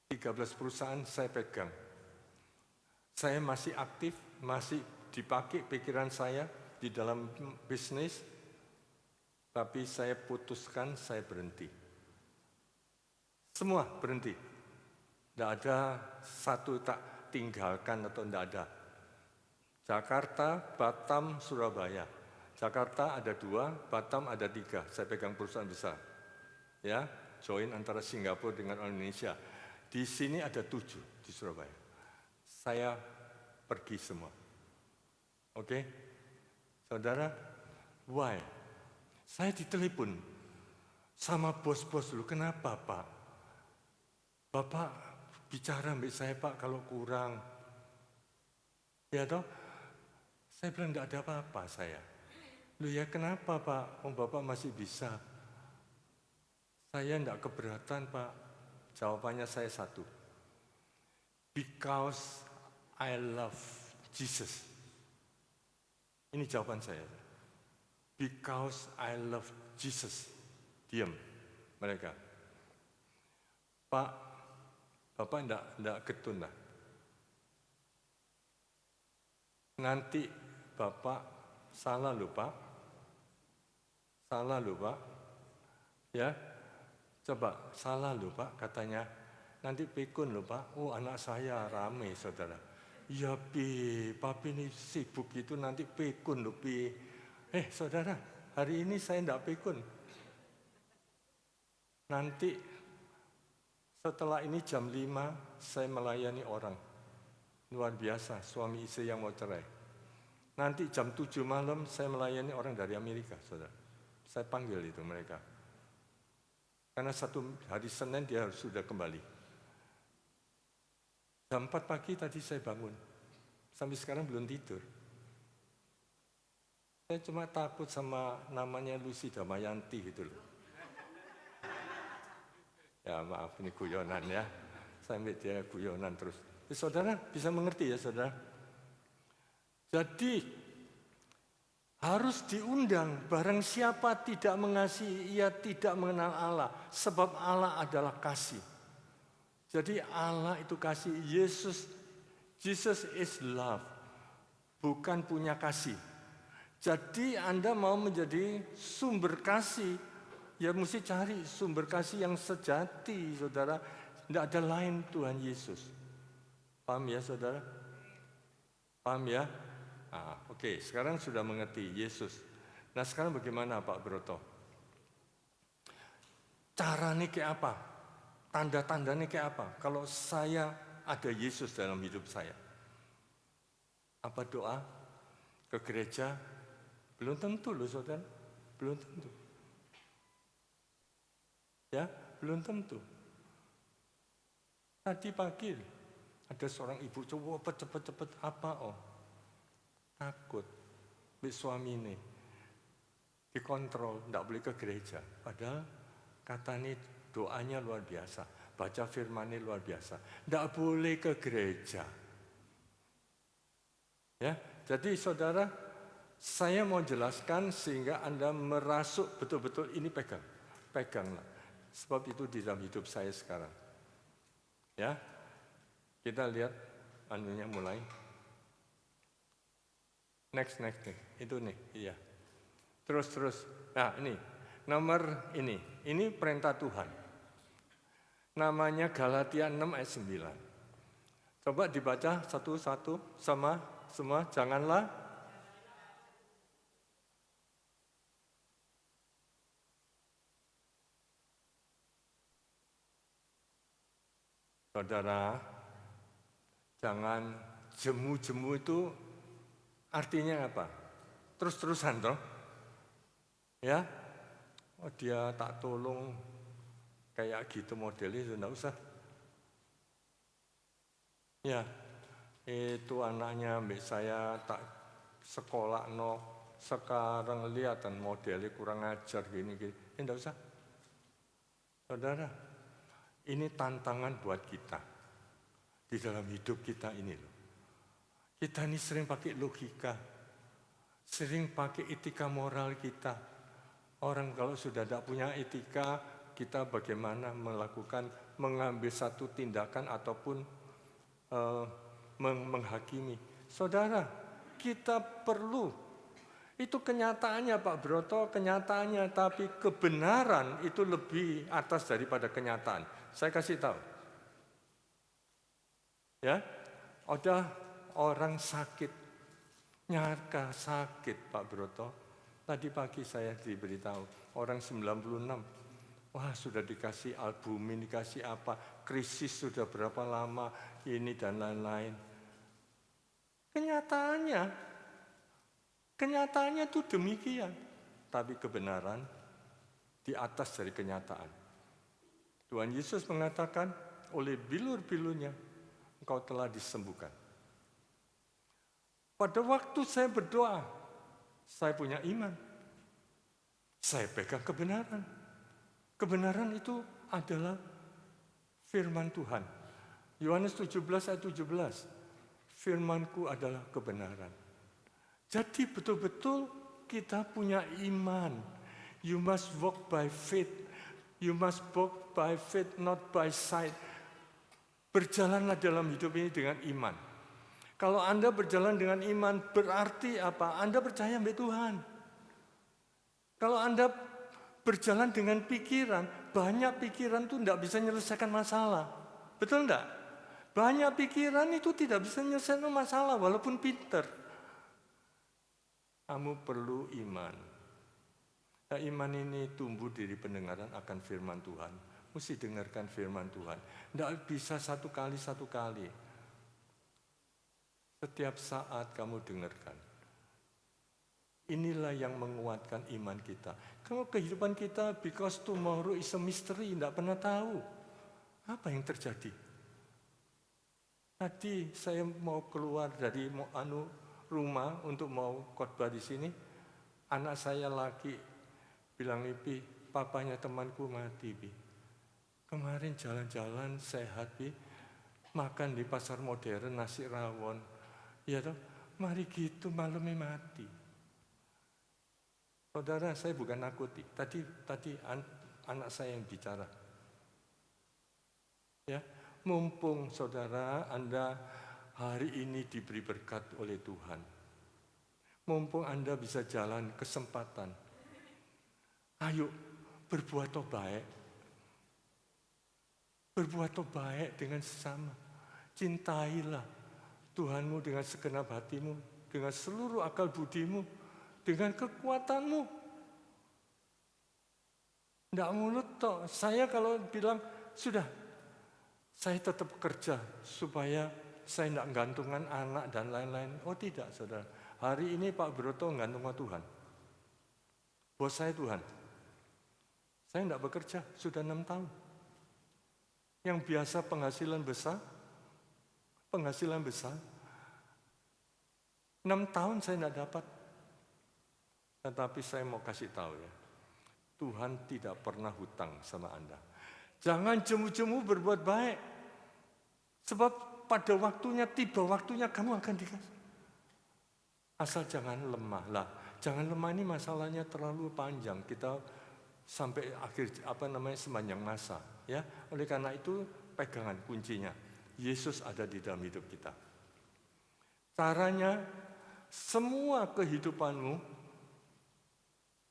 13 perusahaan saya pegang. Saya masih aktif, masih dipakai pikiran saya di dalam bisnis, tapi saya putuskan saya berhenti. Semua berhenti. Tidak ada satu tak tinggalkan atau tidak ada. Jakarta, Batam, Surabaya. Jakarta ada 2, Batam ada 3. Saya pegang perusahaan besar. Ya, join antara Singapura dengan Indonesia. Di sini ada 7 di Surabaya. Saya pergi semua. Oke? Saudara, why? Saya ditelepon sama bos-bos dulu. Kenapa, Pak? Bapak bicara sama saya, Pak, kalau kurang. Ya toh? Saya bilang enggak ada apa-apa saya. Loh ya kenapa, Pak? Bapak masih bisa. Saya enggak keberatan, Pak. Jawabannya saya satu. Because I love Jesus. Ini jawaban saya. Because I love Jesus. Diam mereka. Pak, Bapak enggak getun lah. Nanti Bapak salah lupa. Salah lupa. Ya. Coba salah lupa katanya. Nanti pikun lupa. Oh, anak saya rame, Saudara. Ya, Papi ini sibuk itu nanti pikun loh, Pi. Saudara, hari ini saya enggak pikun. Nanti setelah ini jam 5 saya melayani orang. Luar biasa, suami istri yang mau cerai. Nanti jam 7 malam saya melayani orang dari Amerika, Saudara. Saya panggil itu mereka. Karena satu hari Senin dia sudah kembali. Jam 4 pagi tadi saya bangun. Sampai sekarang belum tidur. Saya cuma takut sama namanya Lucy Damayanti gitu loh. Ya maaf ini guyonan ya. Sampai dia guyonan terus. Saudara bisa mengerti ya saudara. Jadi harus diundang, barang siapa tidak mengasihi, ia tidak mengenal Allah. Sebab Allah adalah kasih. Jadi Allah itu kasih, Jesus is love. Bukan punya kasih. Jadi Anda mau menjadi sumber kasih, ya mesti cari sumber kasih yang sejati, saudara. Tidak ada lain Tuhan Yesus. Paham ya saudara? Paham ya? Oke, sekarang sudah mengerti Yesus. Nah sekarang bagaimana Pak Broto? Caranya kayak apa? Tanda-tandanya kayak apa? Kalau saya ada Yesus dalam hidup saya. Apa doa? Ke gereja? Belum tentu loh saudara. Belum tentu. Ya, belum tentu. Tadi pagi ada seorang ibu coba cepet-cepet apa takut, suami ini dikontrol, tidak boleh ke gereja. Padahal katanya doanya luar biasa, baca firman-Nya luar biasa. Tidak boleh ke gereja. Ya, jadi saudara, saya mau jelaskan sehingga Anda merasuk betul-betul ini peganglah. Sebab itu di dalam hidup saya sekarang. Ya, kita lihat anunya mulai. Next nih, itu nih, iya. Terus. Nah ini, nomor ini perintah Tuhan. Namanya Galatia 6 ayat 9. Coba dibaca satu-satu sama semua, janganlah saudara, jangan jemu-jemu itu artinya apa? Terus-terusan toh. Ya, oh dia tak tolong kayak gitu modelnya itu enggak usah. Ya, itu anaknya mbak saya tak sekolah no, sekarang lihatan modelnya kurang ajar gini. Enggak usah. Saudara, ini tantangan buat kita di dalam hidup kita ini loh. Kita ini sering pakai logika, sering pakai etika moral kita. Orang kalau sudah tidak punya etika, kita bagaimana mengambil satu tindakan ataupun menghakimi. Saudara, kita perlu, itu kenyataannya Pak Broto, kenyataannya, tapi kebenaran itu lebih atas daripada kenyataan. Saya kasih tahu. Ya, ada orang sakit, nyarka sakit Pak Broto. Tadi pagi saya diberitahu, orang 96, wah sudah dikasih albumin, dikasih apa, krisis sudah berapa lama, ini dan lain-lain. Kenyataannya itu demikian. Tapi kebenaran di atas dari kenyataan. Tuhan Yesus mengatakan, oleh bilur-bilurnya engkau telah disembuhkan. Pada waktu saya berdoa, saya punya iman. Saya pegang kebenaran. Kebenaran itu adalah firman Tuhan. Yohanes 17 ayat 17. Firman-Ku adalah kebenaran. Jadi betul-betul kita punya iman. You must walk by faith. You must walk by faith, not by sight. Berjalanlah dalam hidup ini dengan iman. Kalau Anda berjalan dengan iman, berarti apa? Anda percaya sama Tuhan. Kalau Anda berjalan dengan pikiran, banyak pikiran itu tidak bisa menyelesaikan masalah. Betul enggak? Banyak pikiran itu tidak bisa menyelesaikan masalah, walaupun pinter. Kamu perlu iman. Nah, iman ini tumbuh dari pendengaran akan firman Tuhan. Mesti dengarkan firman Tuhan. Tidak bisa satu kali. Setiap saat kamu dengarkan. Inilah yang menguatkan iman kita. Kalau kehidupan kita, because tomorrow is a mystery, tidak pernah tahu apa yang terjadi. Tadi saya mau keluar dari rumah untuk mau khotbah di sini. Anak saya laki bilang, Pi, papanya temanku mati, Pi. Kemarin jalan-jalan sehat, Pi. Makan di pasar modern, nasi rawon. Ya toh, mari gitu malamnya mati. Saudara, saya bukan nakuti. Tadi anak saya yang bicara. Ya, mumpung saudara Anda hari ini diberi berkat oleh Tuhan. Mumpung Anda bisa jalan kesempatan. Ayo berbuat baik. Berbuat baik dengan sesama. Cintailah Tuhanmu dengan segenap hatimu, dengan seluruh akal budimu, dengan kekuatanmu. Tidak mulut toh. Saya kalau bilang, sudah, saya tetap kerja supaya saya tidak gantungan anak dan lain-lain. Oh tidak, saudara. Hari ini Pak Broto gantung sama Tuhan. Bos saya Tuhan. Saya tidak bekerja, sudah 6 tahun. Yang biasa penghasilan besar, 6 tahun saya tidak dapat. Tetapi saya mau kasih tahu ya, Tuhan tidak pernah hutang sama Anda. Jangan jemu-jemu berbuat baik. Sebab pada waktunya, tiba waktunya kamu akan dikasih. Asal jangan lemah lah. Jangan lemah ini masalahnya terlalu panjang. Kita sampai akhir sepanjang masa. Ya, oleh karena itu pegangan kuncinya. Yesus ada di dalam hidup kita. Caranya semua kehidupanmu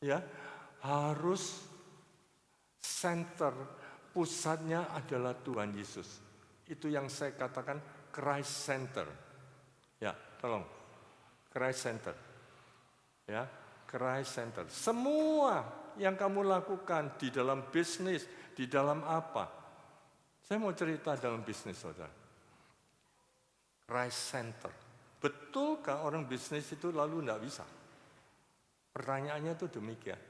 Ya, harus center, pusatnya adalah Tuhan Yesus. Itu yang saya katakan Christ Center. Ya, tolong. Christ Center. Ya, Christ Center. Semua yang kamu lakukan di dalam bisnis, di dalam apa. Saya mau cerita dalam bisnis, saudara. Christ Center. Betulkah orang bisnis itu lalu tidak bisa? Pertanyaannya itu demikian.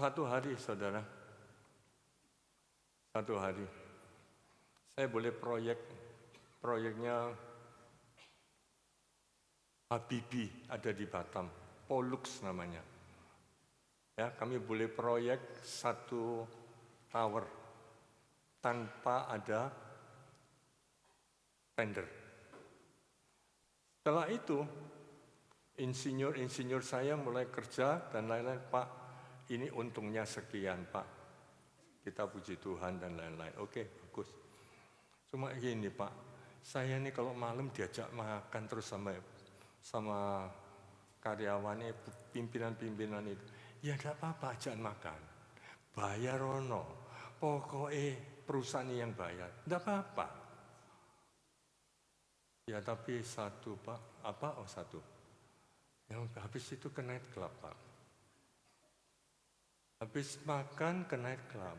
Satu hari, saudara, satu hari, saya boleh proyeknya Habibie ada di Batam, Pollux namanya. Ya, kami boleh proyek satu tower tanpa ada tender. Setelah itu, insinyur saya mulai kerja dan lain-lain. Pak, ini untungnya sekian, Pak. Kita puji Tuhan dan lain-lain. Oke, bagus. Cuma gini, Pak, saya ini kalau malam diajak makan terus sama karyawannya, pimpinan-pimpinan itu. Ya tidak apa-apa, ajak makan. Bayar ono. Pokoknya perusahaan ini yang bayar. Tidak apa-apa. Ya tapi satu, Pak. Apa? Oh satu. Yang habis itu ke night club, Pak. Habis makan ke night club.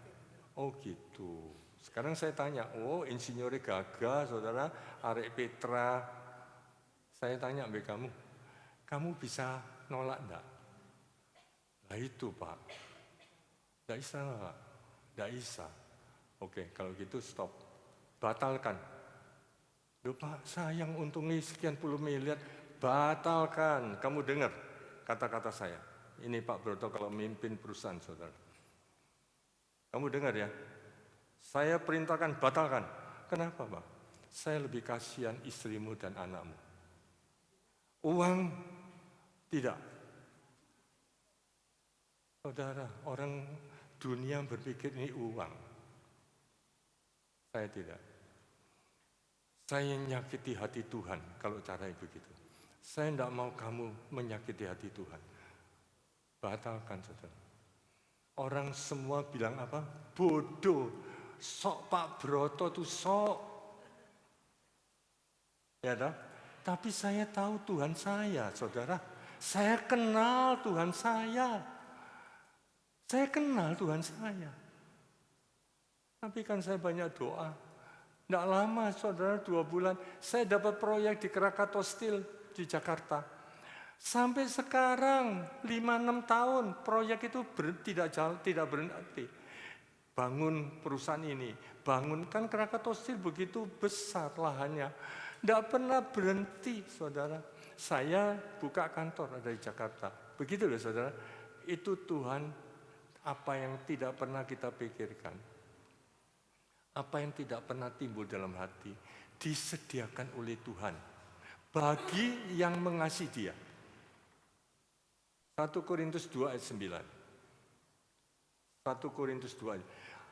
Oh gitu. Sekarang saya tanya, oh insinyur gagah, saudara, Arek Petra. Saya tanya be kamu bisa nolak enggak? Nah itu Pak. Enggak bisa nolak. Enggak bisa. Oke, kalau gitu stop. Batalkan. Loh Pak, sayang untungnya sekian puluh miliar. Batalkan. Kamu dengar kata-kata saya. Ini Pak Broto kalau memimpin perusahaan, saudara. Kamu dengar ya? Saya perintahkan batalkan. Kenapa Pak? Saya lebih kasihan istrimu dan anakmu. Uang tidak. Saudara, orang dunia berpikir ini uang. Saya tidak. Saya menyakiti hati Tuhan kalau caranya begitu. Saya tidak mau kamu menyakiti hati Tuhan. Batalkan, saudara. Orang semua bilang apa? Bodoh. Sok Pak Broto tuh sok. Ya dah. Tapi saya tahu Tuhan saya, saudara. Saya kenal Tuhan saya. Saya kenal Tuhan saya. Tapi kan saya banyak doa. Tidak lama, saudara, 2 bulan. Saya dapat proyek di Krakatau Steel di Jakarta. Sampai sekarang 5-6 tahun proyek itu tidak berhenti. Bangun perusahaan ini, bangunkan Krakatau Steel begitu besar lahannya. Tidak pernah berhenti, saudara. Saya buka kantor ada di Jakarta. Begitu loh, saudara. Itu Tuhan apa yang tidak pernah kita pikirkan. Apa yang tidak pernah timbul dalam hati. Disediakan oleh Tuhan. Bagi yang mengasihi Dia. 1 Korintus 2 ayat 9. 1 Korintus 2 ayat.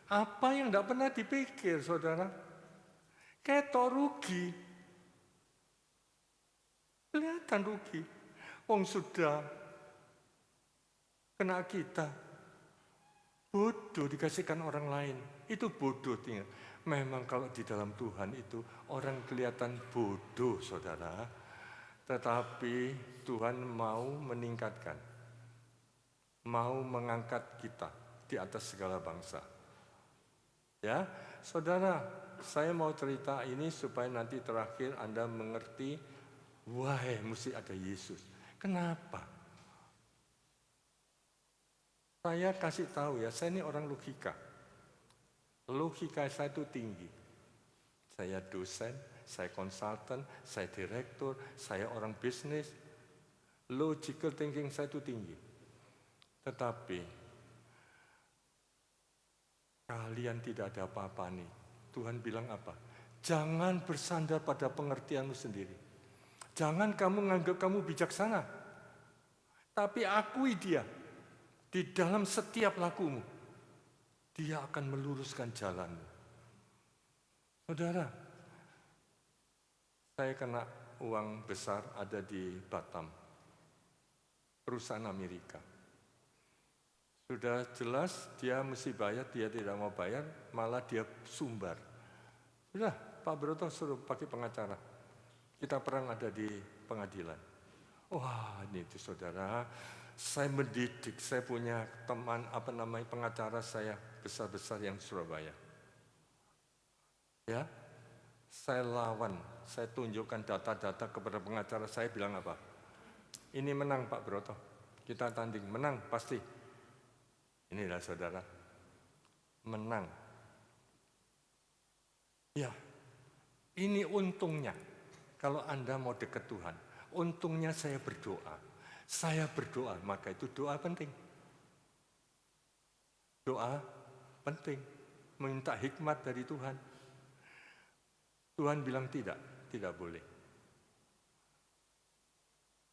Apa yang tidak pernah dipikir, saudara? Ketok rugi. Kelihatan rugi. Wong sudah kena kita. Bodoh dikasihkan orang lain. Itu bodoh tinggal. Memang kalau di dalam Tuhan itu orang kelihatan bodoh, saudara. Tetapi Tuhan mau meningkatkan. Mau mengangkat kita di atas segala bangsa. Ya, saudara, saya mau cerita ini supaya nanti terakhir Anda mengerti, wah, mesti ada Yesus. Kenapa? Saya kasih tahu ya, saya ini orang logika. Logika saya itu tinggi. Saya dosen, saya konsultan, saya direktur, saya orang bisnis. Logical thinking saya itu tinggi. Tetapi kalian tidak ada apa-apa nih. Tuhan bilang apa? Jangan bersandar pada pengertianmu sendiri. Jangan kamu menganggap kamu bijaksana. Tapi akui Dia. Di dalam setiap lakumu. Dia akan meluruskan jalanmu. Saudara, saya kena uang besar ada di Batam. perusahaan Amerika. Sudah jelas dia mesti bayar, dia tidak mau bayar, malah dia sumbar. Sudah, Pak Broto suruh pakai pengacara. Kita perang ada di pengadilan. Wah, ini itu saudara, saya mendidik, saya punya teman pengacara saya besar-besar yang Surabaya. Ya, saya lawan, saya tunjukkan data-data kepada pengacara saya, bilang apa? Ini menang Pak Broto, kita tanding, menang pasti. Inilah saudara, menang. Ya, ini untungnya. Kalau Anda mau dekat Tuhan, untungnya saya berdoa. Saya berdoa, maka itu doa penting. Doa penting, minta hikmat dari Tuhan. Tuhan bilang tidak boleh.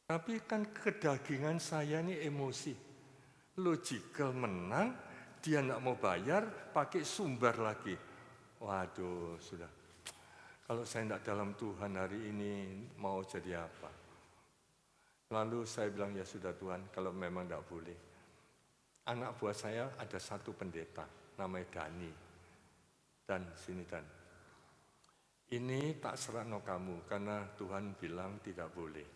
Tapi kan kedagingan saya ini emosi. Logical menang, dia tidak mau bayar, pakai sumbar lagi. Waduh, sudah. Kalau saya tidak dalam Tuhan hari ini, mau jadi apa? Lalu saya bilang, ya sudah Tuhan, kalau memang tidak boleh. Anak buah saya ada satu pendeta, namanya Dani. Dan sini Dan. Ini tak serahno kamu, karena Tuhan bilang tidak boleh.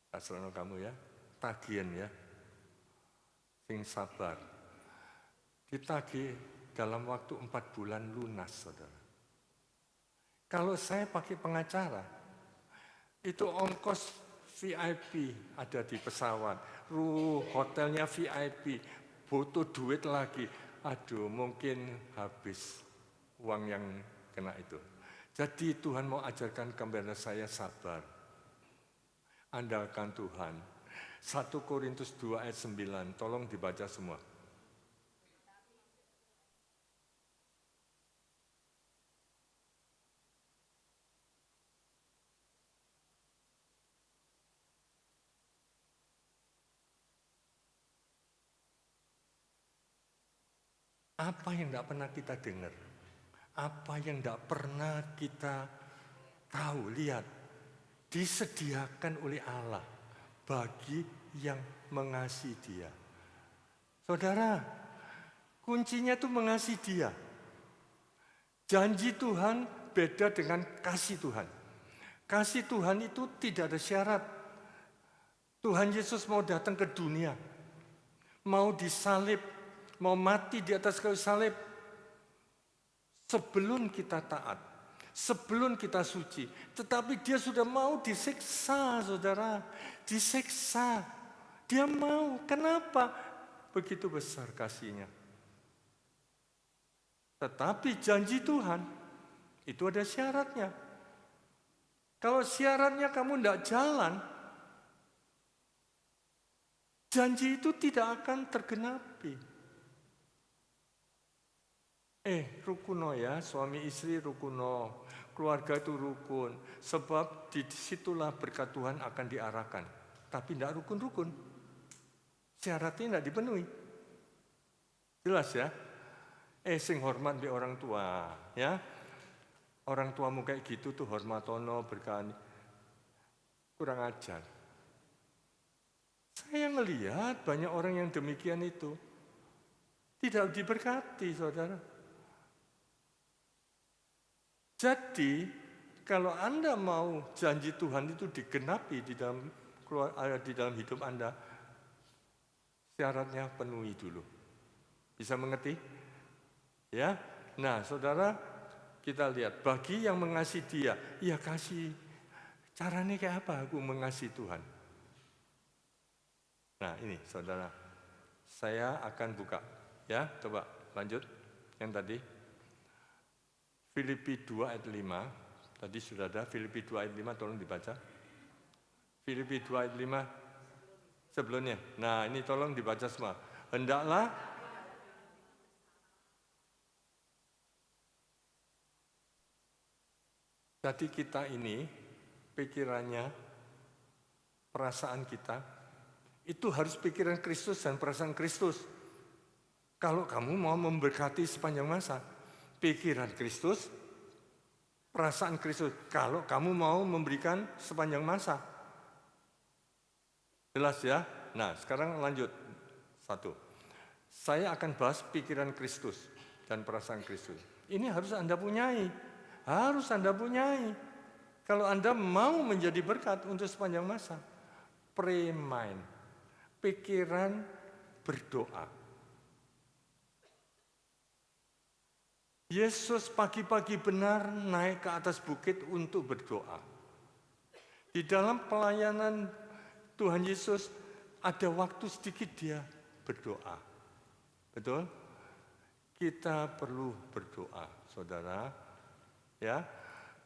Tak serahno kamu ya, tagihan ya. Sing sabar. Ditagih dalam waktu 4 bulan lunas, saudara. Kalau saya pakai pengacara, itu ongkos VIP ada di pesawat, hotelnya VIP, butuh duit lagi. Aduh, mungkin habis uang yang kena itu. Jadi Tuhan mau ajarkan kepada saya sabar. Andalkan Tuhan. 1 Korintus 2 ayat 9, tolong dibaca semua. Apa yang tidak pernah kita dengar? Apa yang tidak pernah kita tahu, lihat, disediakan oleh Allah bagi yang mengasihi Dia. Saudara, kuncinya itu mengasihi Dia. Janji Tuhan beda dengan kasih Tuhan. Kasih Tuhan itu tidak ada syarat. Tuhan Yesus mau datang ke dunia, mau disalib, mau mati di atas kayu salib. Sebelum kita taat, sebelum kita suci, tetapi dia sudah mau disiksa, saudara. Disiksa. Dia mau. Kenapa? Begitu besar kasihnya. Tetapi janji Tuhan, itu ada syaratnya. Kalau syaratnya kamu tidak jalan, janji itu tidak akan tergenapi. Rukuno ya, suami istri rukuno, keluarga itu rukun. Sebab disitulah berkat Tuhan akan diarahkan. Tapi tidak rukun-rukun. Syaratnya tidak dipenuhi. Jelas ya? Sing hormat di orang tua. Ya, orang tuamu kayak gitu tuh hormatono, berkani. Kurang ajar. Saya ngelihat banyak orang yang demikian itu. Tidak diberkati, saudara. Jadi, kalau Anda mau janji Tuhan itu digenapi di dalam hidup Anda, syaratnya penuhi dulu. Bisa mengerti? Ya. Nah, saudara, kita lihat bagi yang mengasihi Dia, ya kasih. Caranya kayak apa aku mengasihi Tuhan? Nah, ini saudara, saya akan buka. Ya, coba lanjut yang tadi. Filipi 2 ayat 5, tadi sudah ada, Filipi 2 ayat 5, tolong dibaca. Filipi 2 ayat 5, sebelumnya. Nah, ini tolong dibaca semua. Hendaklah jadi kita ini, pikirannya, perasaan kita, itu harus pikiran Kristus dan perasaan Kristus. Kalau kamu mau memberkati sepanjang masa, pikiran Kristus, perasaan Kristus. Kalau kamu mau memberikan sepanjang masa. Jelas ya? Nah, sekarang lanjut. 1. Saya akan bahas pikiran Kristus dan perasaan Kristus. Ini harus Anda punyai. Harus Anda punyai. Kalau Anda mau menjadi berkat untuk sepanjang masa. Pray mind. Pikiran berdoa. Yesus pagi-pagi benar naik ke atas bukit untuk berdoa. Di dalam pelayanan Tuhan Yesus ada waktu sedikit dia berdoa. Betul? Kita perlu berdoa, saudara. Ya,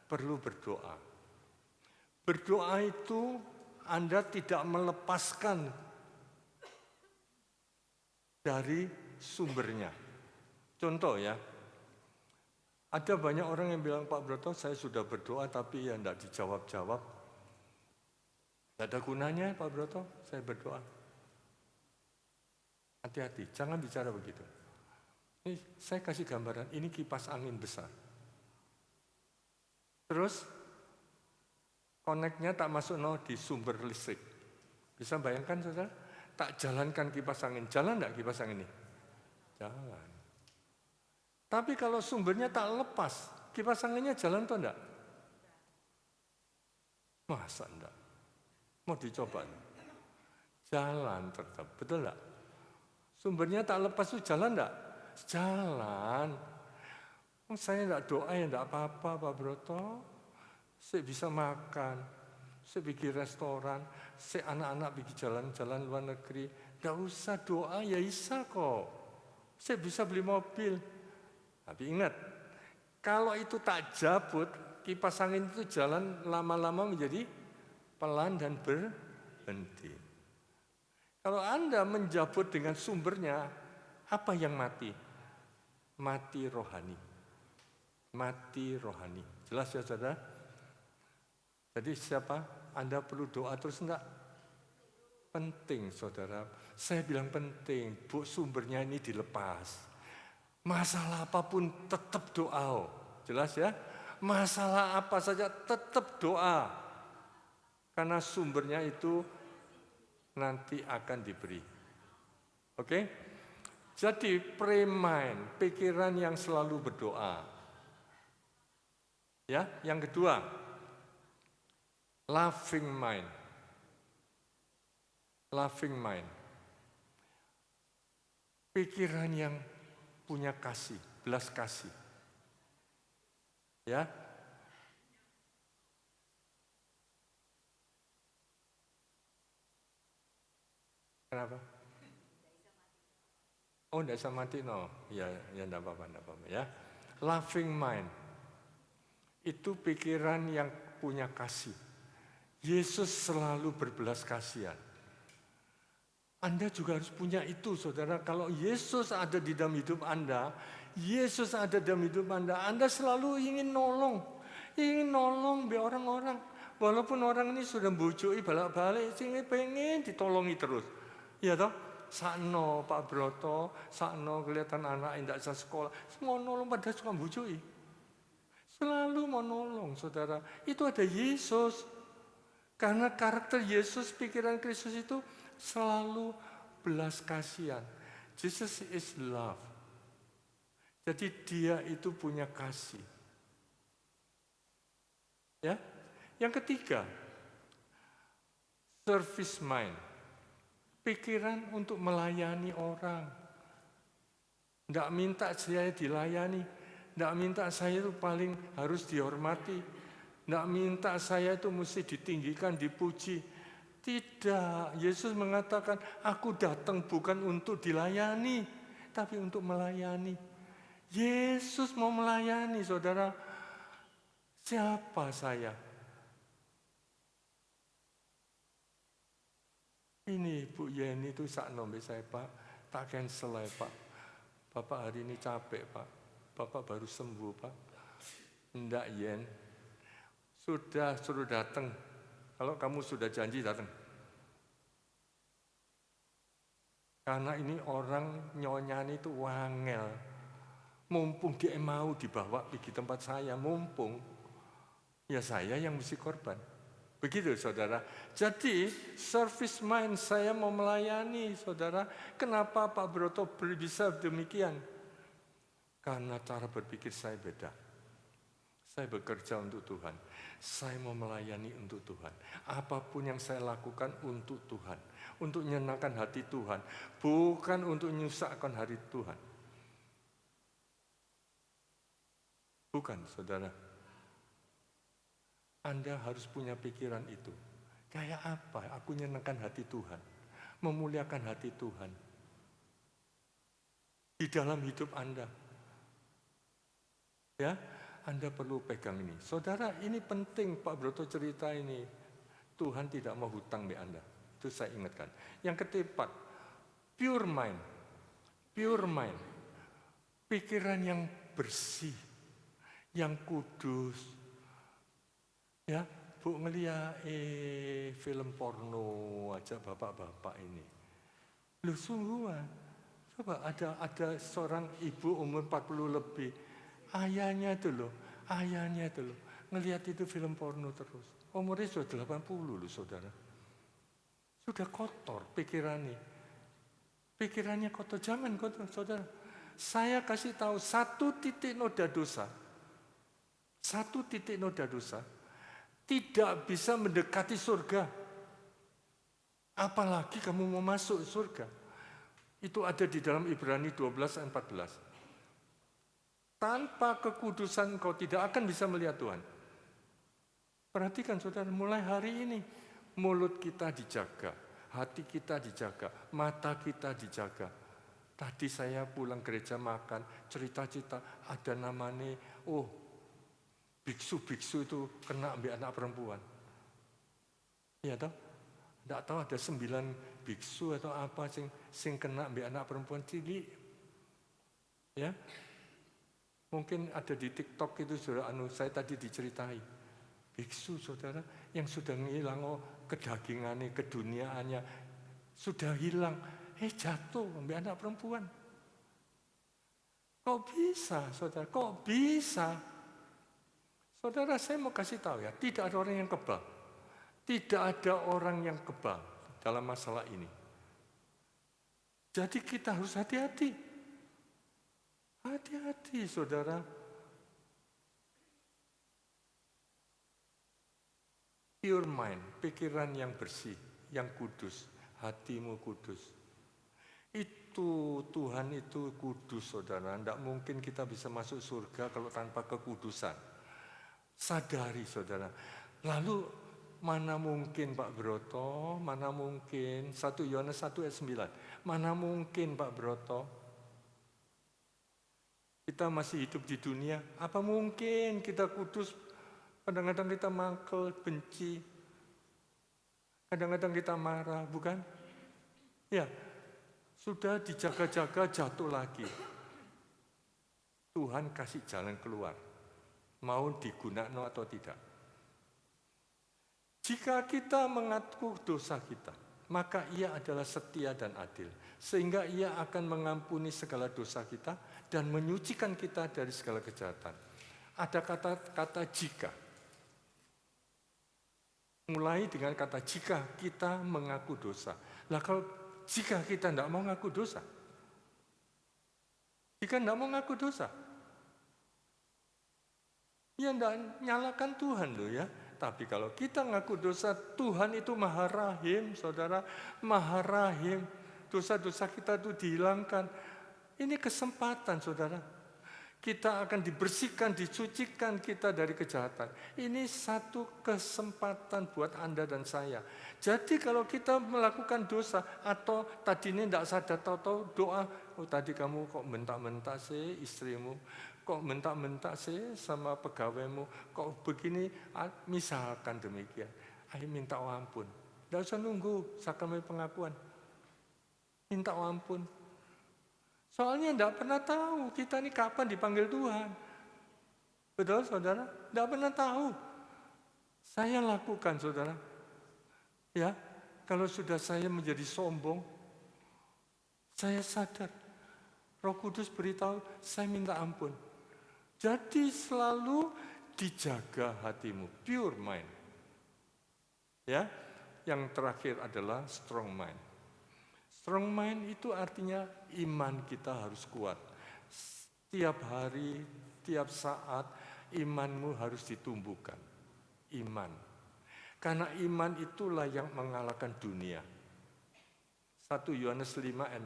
perlu berdoa. Berdoa itu Anda tidak melepaskan dari sumbernya. Contoh ya, ada banyak orang yang bilang, Pak Broto, saya sudah berdoa tapi ya tidak dijawab-jawab. Tidak ada gunanya Pak Broto, saya berdoa. Hati-hati, jangan bicara begitu. Ini saya kasih gambaran, ini kipas angin besar. Terus, koneknya tak masuk di sumber listrik. Bisa bayangkan saudara? Tak jalankan kipas angin. Jalan enggak kipas angin ini? Jalan. Tapi kalau sumbernya tak lepas, kipas anginnya jalan atau enggak? Masa enggak? Mau dicoba? Jalan tetap, betul enggak? Sumbernya tak lepas itu jalan enggak? Jalan. Saya enggak doa ya enggak apa-apa Pak Broto. Saya bisa makan, saya bikin restoran, saya anak-anak bikin jalan-jalan luar negeri. Enggak usah doa ya bisa kok. Saya bisa beli mobil. Tapi ingat, kalau itu tak jabut, kipas angin itu jalan lama-lama menjadi pelan dan berhenti. Kalau Anda menjabut dengan sumbernya, apa yang mati? Mati rohani. Mati rohani. Jelas ya saudara? Jadi siapa? Anda perlu doa terus enggak? Penting saudara. Saya bilang penting, Bu, sumbernya ini dilepas. Masalah apapun tetap doa. Jelas ya? Masalah apa saja tetap doa. Karena sumbernya itu nanti akan diberi. Oke? Jadi pray mind, pikiran yang selalu berdoa. Ya, yang kedua, loving mind. Loving mind. Pikiran yang punya kasih, belas kasih. Ya. Kenapa? Oh, tidak bisa mati, no. Ya, tidak apa-apa, ya. Loving mind. Itu pikiran yang punya kasih. Yesus selalu berbelas kasihan. Anda juga harus punya itu, saudara. Kalau Yesus ada di dalam hidup Anda, Yesus ada dalam hidup Anda selalu ingin nolong. Ingin nolong biar orang-orang. Walaupun orang ini sudah bujuki balik-balik, sini pengen ditolongi terus. Ya toh? Sakno Pak Broto, sakno kelihatan anak yang tidak bisa sekolah. Semua nolong pada suka bujuki. Selalu mau nolong, saudara. Itu ada Yesus. Karena karakter Yesus, pikiran Kristus itu selalu belas kasihan. Jesus is love. Jadi dia itu punya kasih. Ya. Yang ketiga, service mind. Pikiran untuk melayani orang. Tidak minta saya dilayani. Tidak minta saya itu paling harus dihormati. Tidak minta saya itu mesti ditinggikan, dipuji. Tidak, Yesus mengatakan, aku datang bukan untuk dilayani, tapi untuk melayani. Yesus mau melayani, saudara. Siapa saya? Ini Bu Yeni itu sak nombe saya, Pak. Tak cancel ya, Pak. Bapak hari ini capek, Pak. Bapak baru sembuh, Pak. Enggak, Yen. Sudah suruh datang. Kalau kamu sudah janji datang. Karena ini orang nyonyani itu wangel. Mumpung dia mau dibawa pergi tempat saya, mumpung. Ya saya yang mesti korban. Begitu saudara. Jadi service mind, saya mau melayani saudara. Kenapa Pak Broto bisa demikian? Karena cara berpikir saya beda. Saya bekerja untuk Tuhan. Saya mau melayani untuk Tuhan. Apapun yang saya lakukan untuk Tuhan. Untuk menyenangkan hati Tuhan. Bukan untuk menyusahkan hati Tuhan. Bukan saudara. Anda harus punya pikiran itu. Kayak apa? Aku menyenangkan hati Tuhan. Memuliakan hati Tuhan. Di dalam hidup Anda. Ya, Anda perlu pegang ini. Saudara, ini penting Pak Broto cerita ini. Tuhan tidak mau hutang di Anda. Itu saya ingatkan. Yang keempat, pure mind. Pure mind. Pikiran yang bersih. Yang kudus. Ya, Bu ngeliat film porno aja bapak-bapak ini. Lu sungguhan. Coba ada seorang ibu umur 40 lebih. Ayahnya itu loh. Ngelihat itu film porno terus. Umurnya sudah 80 loh saudara. Sudah kotor pikirannya. Pikirannya kotor. Jangan kotor saudara. Saya kasih tahu satu titik noda dosa. Tidak bisa mendekati surga. Apalagi kamu mau masuk surga. Itu ada di dalam Ibrani 12 ayat 14. Tanpa kekudusan kau tidak akan bisa melihat Tuhan. Perhatikan saudara, mulai hari ini mulut kita dijaga, hati kita dijaga, mata kita dijaga. Tadi saya pulang gereja makan, cerita-cerita ada namanya, biksu-biksu itu kena ambil anak perempuan. Iya toh? Tidak tahu ada 9 biksu atau apa sing kena ambil anak perempuan cilik. Ya. Mungkin ada di TikTok itu sudah saya tadi diceritai. Biksu saudara yang sudah ngilang kedagingannya, keduniaannya sudah hilang. Jatuh ambil anak perempuan. Kok bisa saudara? Kok bisa? Saudara, saya mau kasih tahu ya, tidak ada orang yang kebal. Tidak ada orang yang kebal dalam masalah ini. Jadi kita harus hati-hati. Hati-hati, saudara. Pure mind, pikiran yang bersih, yang kudus, hatimu kudus. Itu Tuhan itu kudus, saudara. Tidak mungkin kita bisa masuk surga kalau tanpa kekudusan. Sadari saudara. Lalu mana mungkin Pak Broto, mana mungkin 1 Yohanes 1 ayat 9. Mana mungkin Pak Broto kita masih hidup di dunia, apa mungkin kita kudus? Kadang-kadang kita mangkel, benci. Kadang-kadang kita marah, bukan? Ya, sudah dijaga-jaga jatuh lagi. Tuhan kasih jalan keluar. Mau digunakan atau tidak. Jika kita mengaku dosa kita, maka ia adalah setia dan adil. Sehingga ia akan mengampuni segala dosa kita dan menyucikan kita dari segala kejahatan. Ada kata-kata jika. Mulai dengan kata jika kita mengaku dosa. Lah kalau jika kita tidak mau mengaku dosa. Jika tidak mau mengaku dosa. Ya tidak nyalakan Tuhan loh ya. Tapi kalau kita ngaku dosa, Tuhan itu Maha Rahim, saudara. Maha Rahim. Dosa-dosa kita itu dihilangkan. Ini kesempatan, saudara. Kita akan dibersihkan, disucikan kita dari kejahatan. Ini satu kesempatan buat Anda dan saya. Jadi kalau kita melakukan dosa, atau tadinya tidak sadar, tahu-tahu doa, tadi kamu kok bentak-bentak sih istrimu, kok bentak-bentak sih sama pegawaimu, kok begini, misalkan demikian. Ayo minta ampun. Tidak usah nunggu sakramen pengakuan. Minta ampun. Soalnya tidak pernah tahu kita ini kapan dipanggil Tuhan. Betul saudara? Tidak pernah tahu. Saya lakukan saudara. Ya, kalau sudah saya menjadi sombong, saya sadar. Roh Kudus beritahu, saya minta ampun. Jadi selalu dijaga hatimu, pure mind. Ya, yang terakhir adalah strong mind. Strong mind itu artinya iman kita harus kuat. Tiap hari, tiap saat imanmu harus ditumbuhkan. Iman. Karena iman itulah yang mengalahkan dunia. 1 Yohanes 5 ayat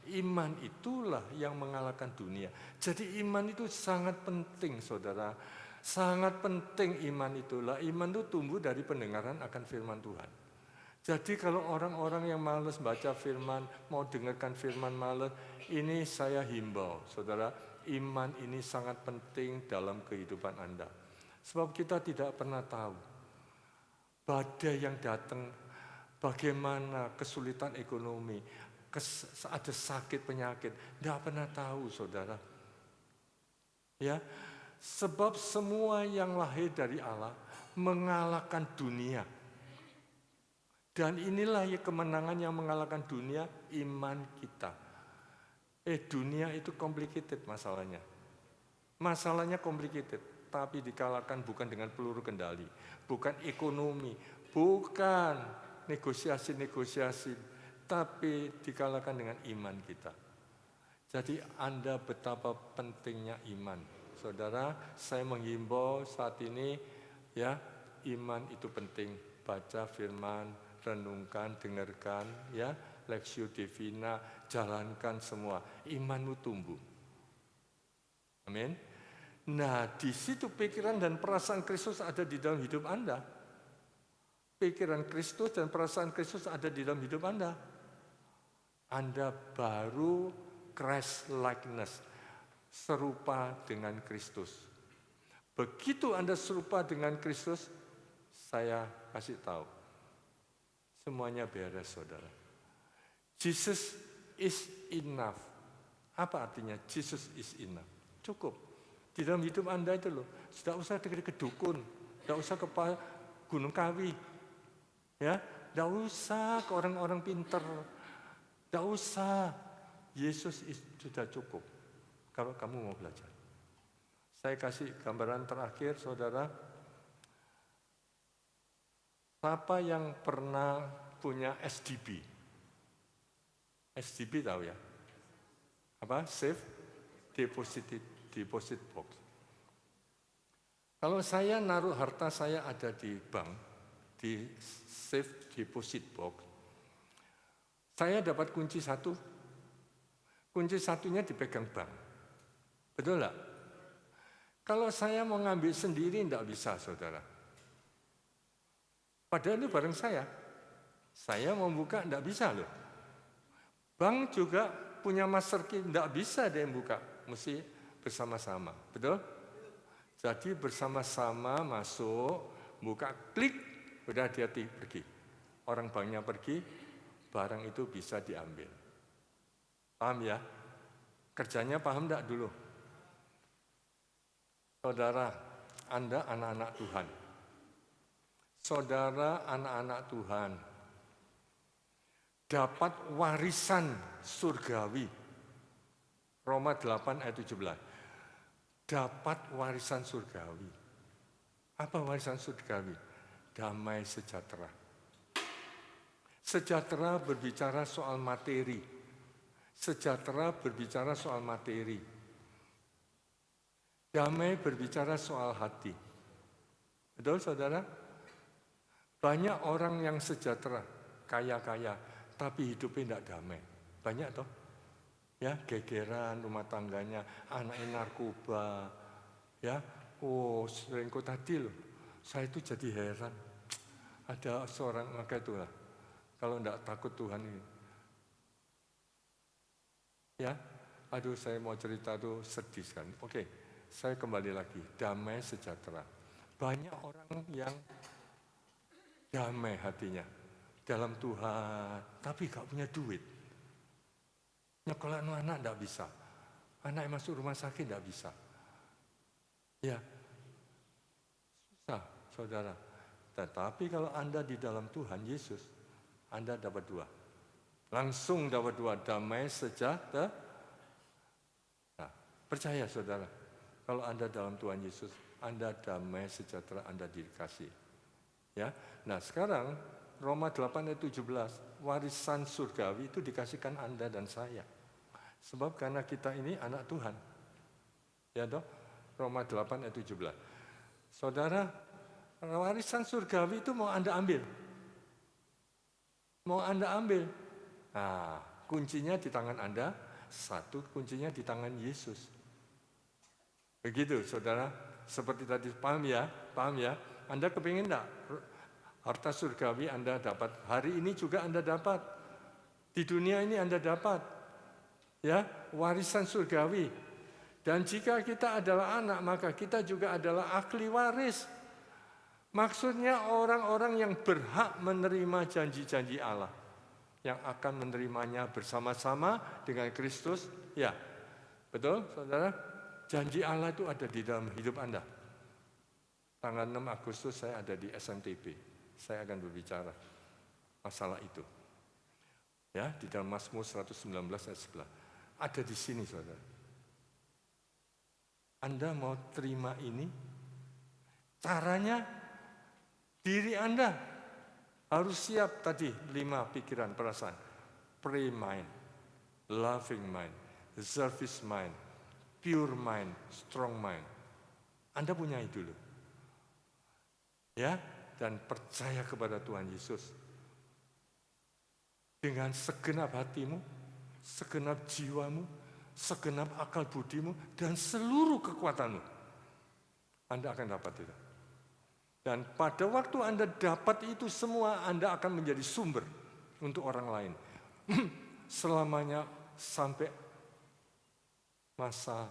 4. Iman itulah yang mengalahkan dunia. Jadi iman itu sangat penting, saudara. Sangat penting iman itulah. Iman itu tumbuh dari pendengaran akan firman Tuhan. Jadi kalau orang-orang yang malas baca firman, mau dengarkan firman malas, ini saya himbau, saudara. Iman ini sangat penting dalam kehidupan Anda. Sebab kita tidak pernah tahu badai yang datang, bagaimana kesulitan ekonomi, ada sakit penyakit, tidak pernah tahu, saudara. Ya, sebab semua yang lahir dari Allah mengalahkan dunia. Dan inilah kemenangan yang mengalahkan dunia, iman kita. Dunia itu complicated masalahnya. Masalahnya complicated, tapi dikalahkan bukan dengan peluru kendali, bukan ekonomi, bukan negosiasi-negosiasi, tapi dikalahkan dengan iman kita. Jadi Anda betapa pentingnya iman. Saudara, saya menghimbau saat ini, ya, iman itu penting. Baca firman, renungkan, dengarkan, ya, Lexio Divina, jalankan semua. Imanmu tumbuh. Amin. Nah, di situ pikiran dan perasaan Kristus ada di dalam hidup Anda. Pikiran Kristus dan perasaan Kristus ada di dalam hidup Anda. Anda baru Christ likeness, serupa dengan Kristus. Begitu Anda serupa dengan Kristus, saya kasih tahu, semuanya beres, saudara. Jesus is enough. Apa artinya Jesus is enough? Cukup. Di dalam hidup Anda itu loh, tidak usah ke dukun, tidak usah ke Gunung Kawi, ya, tidak usah ke orang-orang pinter, tidak usah. Yesus sudah cukup kalau kamu mau belajar. Saya kasih gambaran terakhir, saudara. Siapa yang pernah punya SDB? SDB tahu ya? Apa? Safe Deposit Box. Kalau saya naruh harta saya ada di bank, di Safe Deposit Box, saya dapat kunci satu. Kunci satunya dipegang bank. Betul enggak? Kalau saya mau ngambil sendiri tidak bisa, saudara. Padahal itu barang saya. Saya mau buka tidak bisa loh. Bank juga punya master key, tidak bisa dia yang buka. Mesti bersama-sama, betul? Jadi bersama-sama masuk, buka, klik, udah hati-hati pergi. Orang banknya pergi, barang itu bisa diambil. Paham ya? Kerjanya paham enggak dulu? Saudara, Anda anak-anak Tuhan. Saudara anak-anak Tuhan dapat warisan surgawi. Roma 8 ayat 17. Dapat warisan surgawi. Apa warisan surgawi? Damai sejahtera. Sejahtera berbicara soal materi. Sejahtera berbicara soal materi. Damai berbicara soal hati. Betul, saudara? Banyak orang yang sejahtera, kaya-kaya, tapi hidupnya tidak damai. Banyak toh? Ya, gegeran rumah tangganya, anaknya narkoba, ya, selingkuh tadi loh. Saya itu jadi heran. Ada seorang maka itulah, kalau tidak takut Tuhan ini. Ya, aduh saya mau cerita tuh sedih sekali. Oke, saya kembali lagi, damai sejahtera. Banyak orang yang damai hatinya dalam Tuhan, tapi gak punya duit. Nyekolah anak tidak bisa. Anak yang masuk rumah sakit tidak bisa. Ya, susah, saudara. Tetapi kalau Anda di dalam Tuhan Yesus, Anda dapat dua. Langsung dapat dua, damai sejahtera. Nah, percaya saudara, kalau Anda dalam Tuhan Yesus, Anda damai sejahtera, Anda dikasih. Ya. Nah, sekarang Roma 8 ayat 17, warisan surgawi itu dikasihkan Anda dan saya. Sebab karena kita ini anak Tuhan. Ya toh? Roma 8 ayat 17. Saudara, warisan surgawi itu mau Anda ambil. Mau Anda ambil. Nah, kuncinya di tangan Anda, satu kuncinya di tangan Yesus. Begitu, saudara. Seperti tadi, paham ya? Paham ya? Anda kepingin enggak? Harta surgawi Anda dapat. Hari ini juga Anda dapat. Di dunia ini Anda dapat. Ya, warisan surgawi. Dan jika kita adalah anak, maka kita juga adalah ahli waris. Maksudnya orang-orang yang berhak menerima janji-janji Allah. Yang akan menerimanya bersama-sama dengan Kristus. Ya, betul saudara? Janji Allah itu ada di dalam hidup Anda. Tanggal 6 Agustus saya ada di SMTP. Saya akan berbicara masalah itu. Ya, di dalam Mazmur 119 ayat 11. Ada di sini saudara. Anda mau terima ini? Caranya diri Anda harus siap tadi 5 pikiran perasaan. Pray mind, loving mind, service mind, pure mind, strong mind. Anda punya itu dulu. Ya, dan percaya kepada Tuhan Yesus. Dengan segenap hatimu, segenap jiwamu, segenap akal budimu, dan seluruh kekuatanmu. Anda akan dapat itu. Dan pada waktu Anda dapat itu semua, Anda akan menjadi sumber untuk orang lain. Selamanya sampai masa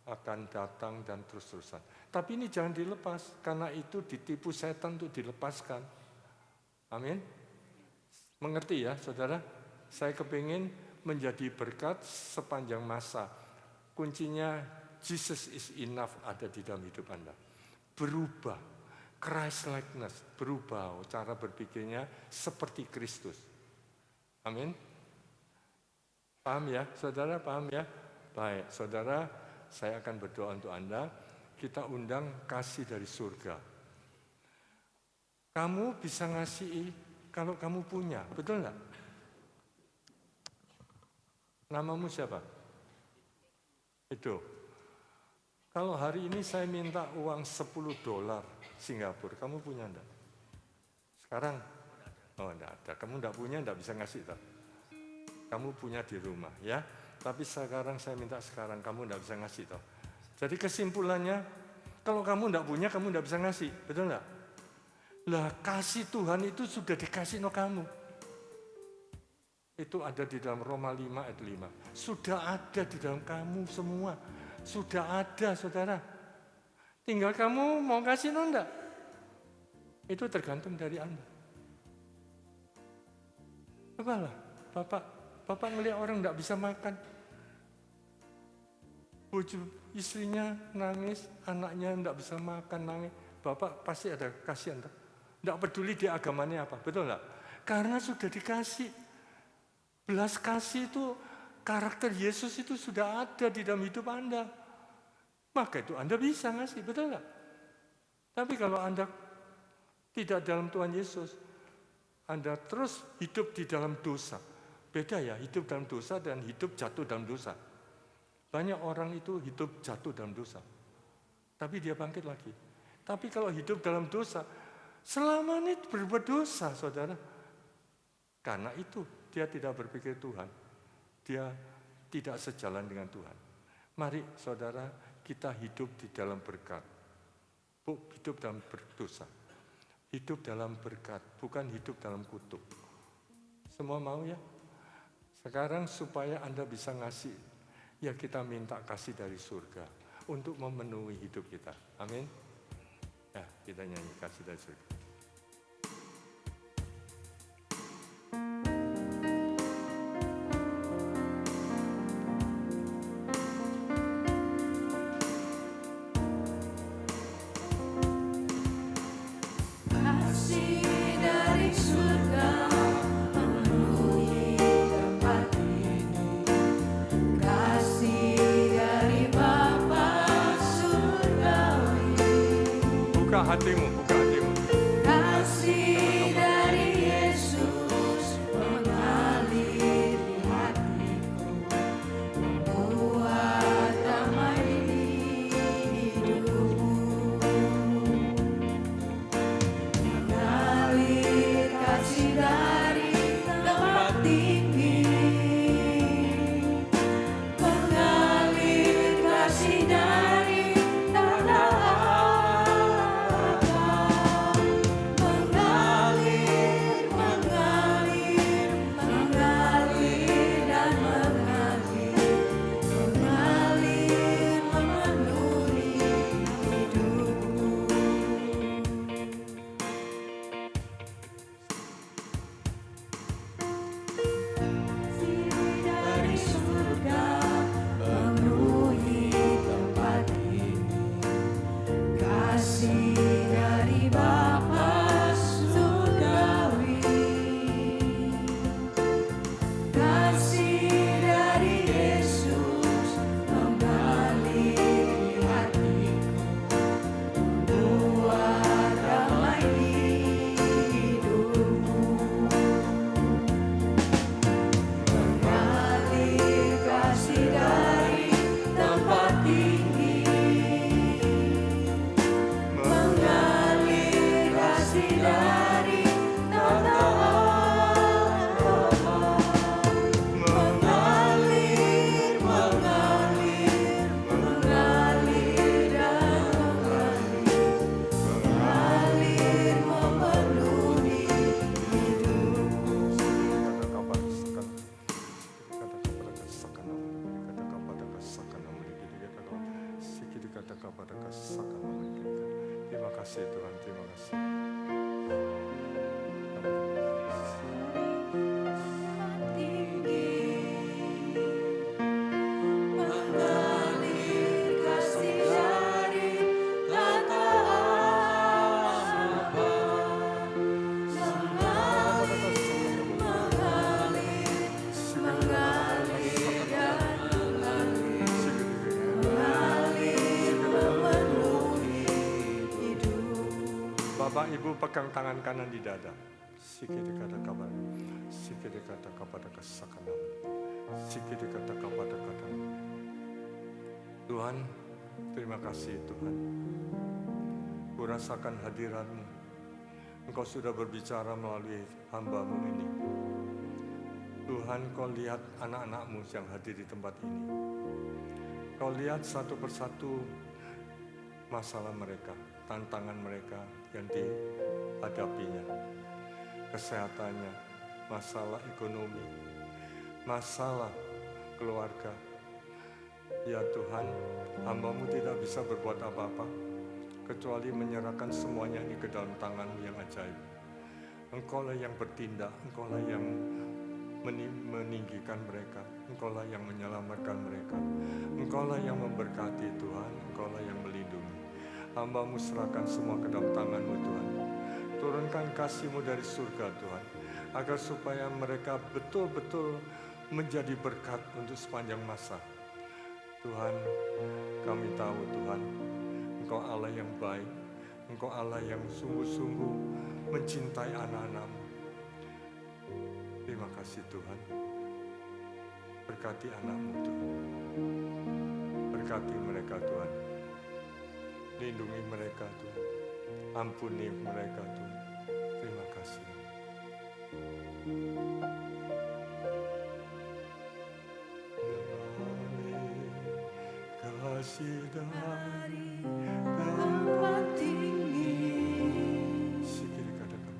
akan datang dan terus-terusan. Tapi ini jangan dilepas, karena itu ditipu setan untuk dilepaskan. Amin. Mengerti ya saudara? Saya kepingin menjadi berkat sepanjang masa. Kuncinya Jesus is enough ada di dalam hidup Anda. Berubah, Christ-likeness, berubah cara berpikirnya seperti Kristus. Amin. Paham ya, saudara? Paham ya? Baik, saudara, saya akan berdoa untuk Anda. Kita undang kasih dari surga. Kamu bisa ngasih kalau kamu punya, betul enggak? Namamu siapa? Itu. Kalau hari ini saya minta uang $10 Singapura, kamu punya enggak? Sekarang? Oh enggak ada, kamu enggak punya, enggak bisa ngasih tak? Kamu punya di rumah ya. Tapi sekarang saya minta sekarang, kamu enggak bisa ngasih tak? Jadi kesimpulannya, kalau kamu enggak punya, kamu enggak bisa ngasih, betul enggak? Lah kasih Tuhan itu sudah dikasih no kamu. Itu ada di dalam Roma 5 ayat 5. Sudah ada di dalam kamu semua. Sudah ada saudara. Tinggal kamu mau kasih no enggak? Itu tergantung dari Anda. Cobalah, Bapak ngelihat orang enggak bisa makan. Bojo istrinya nangis, anaknya enggak bisa makan, nangis. Bapak pasti ada kasihan. Enggak peduli dia agamanya apa, betul enggak? Karena sudah dikasih. Belas kasih itu, karakter Yesus itu sudah ada di dalam hidup Anda. Maka itu Anda bisa ngasih, betul nggak? Tapi kalau Anda tidak dalam Tuhan Yesus, Anda terus hidup di dalam dosa. Beda ya, hidup dalam dosa dan hidup jatuh dalam dosa. Banyak orang itu hidup jatuh dalam dosa. Tapi dia bangkit lagi. Tapi kalau hidup dalam dosa, selamanya berbuat dosa, saudara. Karena itu, dia tidak berpikir Tuhan. Dia tidak sejalan dengan Tuhan. Mari saudara, kita hidup di dalam berkat. Hidup dalam berdosa. Hidup dalam berkat, bukan hidup dalam kutuk. Semua mau ya? Sekarang supaya Anda bisa ngasih, ya kita minta kasih dari surga untuk memenuhi hidup kita. Amin. Ya, kita nyanyi kasih dari surga. Hatimu, buka hatimu. kasih Tuhan, terima kasih. Mengalir kasih dari tata Bapa, mengalir dan mengalir memenuhi hidup. Bapak Ibu pegang tangan kanan di dada. Sikit kata kabar, sikit kata kepada kesakanam, sikit kata kepada kata. Tuhan, terima kasih Tuhan. Kurasakan hadirat-Mu. Engkau sudah berbicara melalui hamba-Mu ini. Tuhan, Kau lihat anak-anak-Mu yang hadir di tempat ini. Kau lihat satu persatu masalah mereka, tantangan mereka yang dihadapinya. Kesehatannya, masalah ekonomi, masalah keluarga. Ya Tuhan, hamba-Mu tidak bisa berbuat apa-apa, kecuali menyerahkan semuanya ini ke dalam tangan-Mu yang ajaib. Engkaulah yang bertindak, Engkaulah yang meninggikan mereka, Engkaulah yang menyelamatkan mereka, Engkaulah yang memberkati Tuhan, Engkaulah yang melindungi. Hamba-Mu serahkan semua ke dalam tangan-Mu Tuhan. Turunkan kasih-Mu dari surga Tuhan, agar supaya mereka betul-betul menjadi berkat untuk sepanjang masa. Tuhan, kami tahu Tuhan, Engkau Allah yang baik, Engkau Allah yang sungguh-sungguh mencintai anak-anak-Mu. Terima kasih Tuhan. Berkati anak-Mu Tuhan. Berkati mereka Tuhan. Lindungi mereka Tuhan. Ampuni mereka Tuhan. Terima kasih. Kasih dari Tempat tinggi sikit katakan.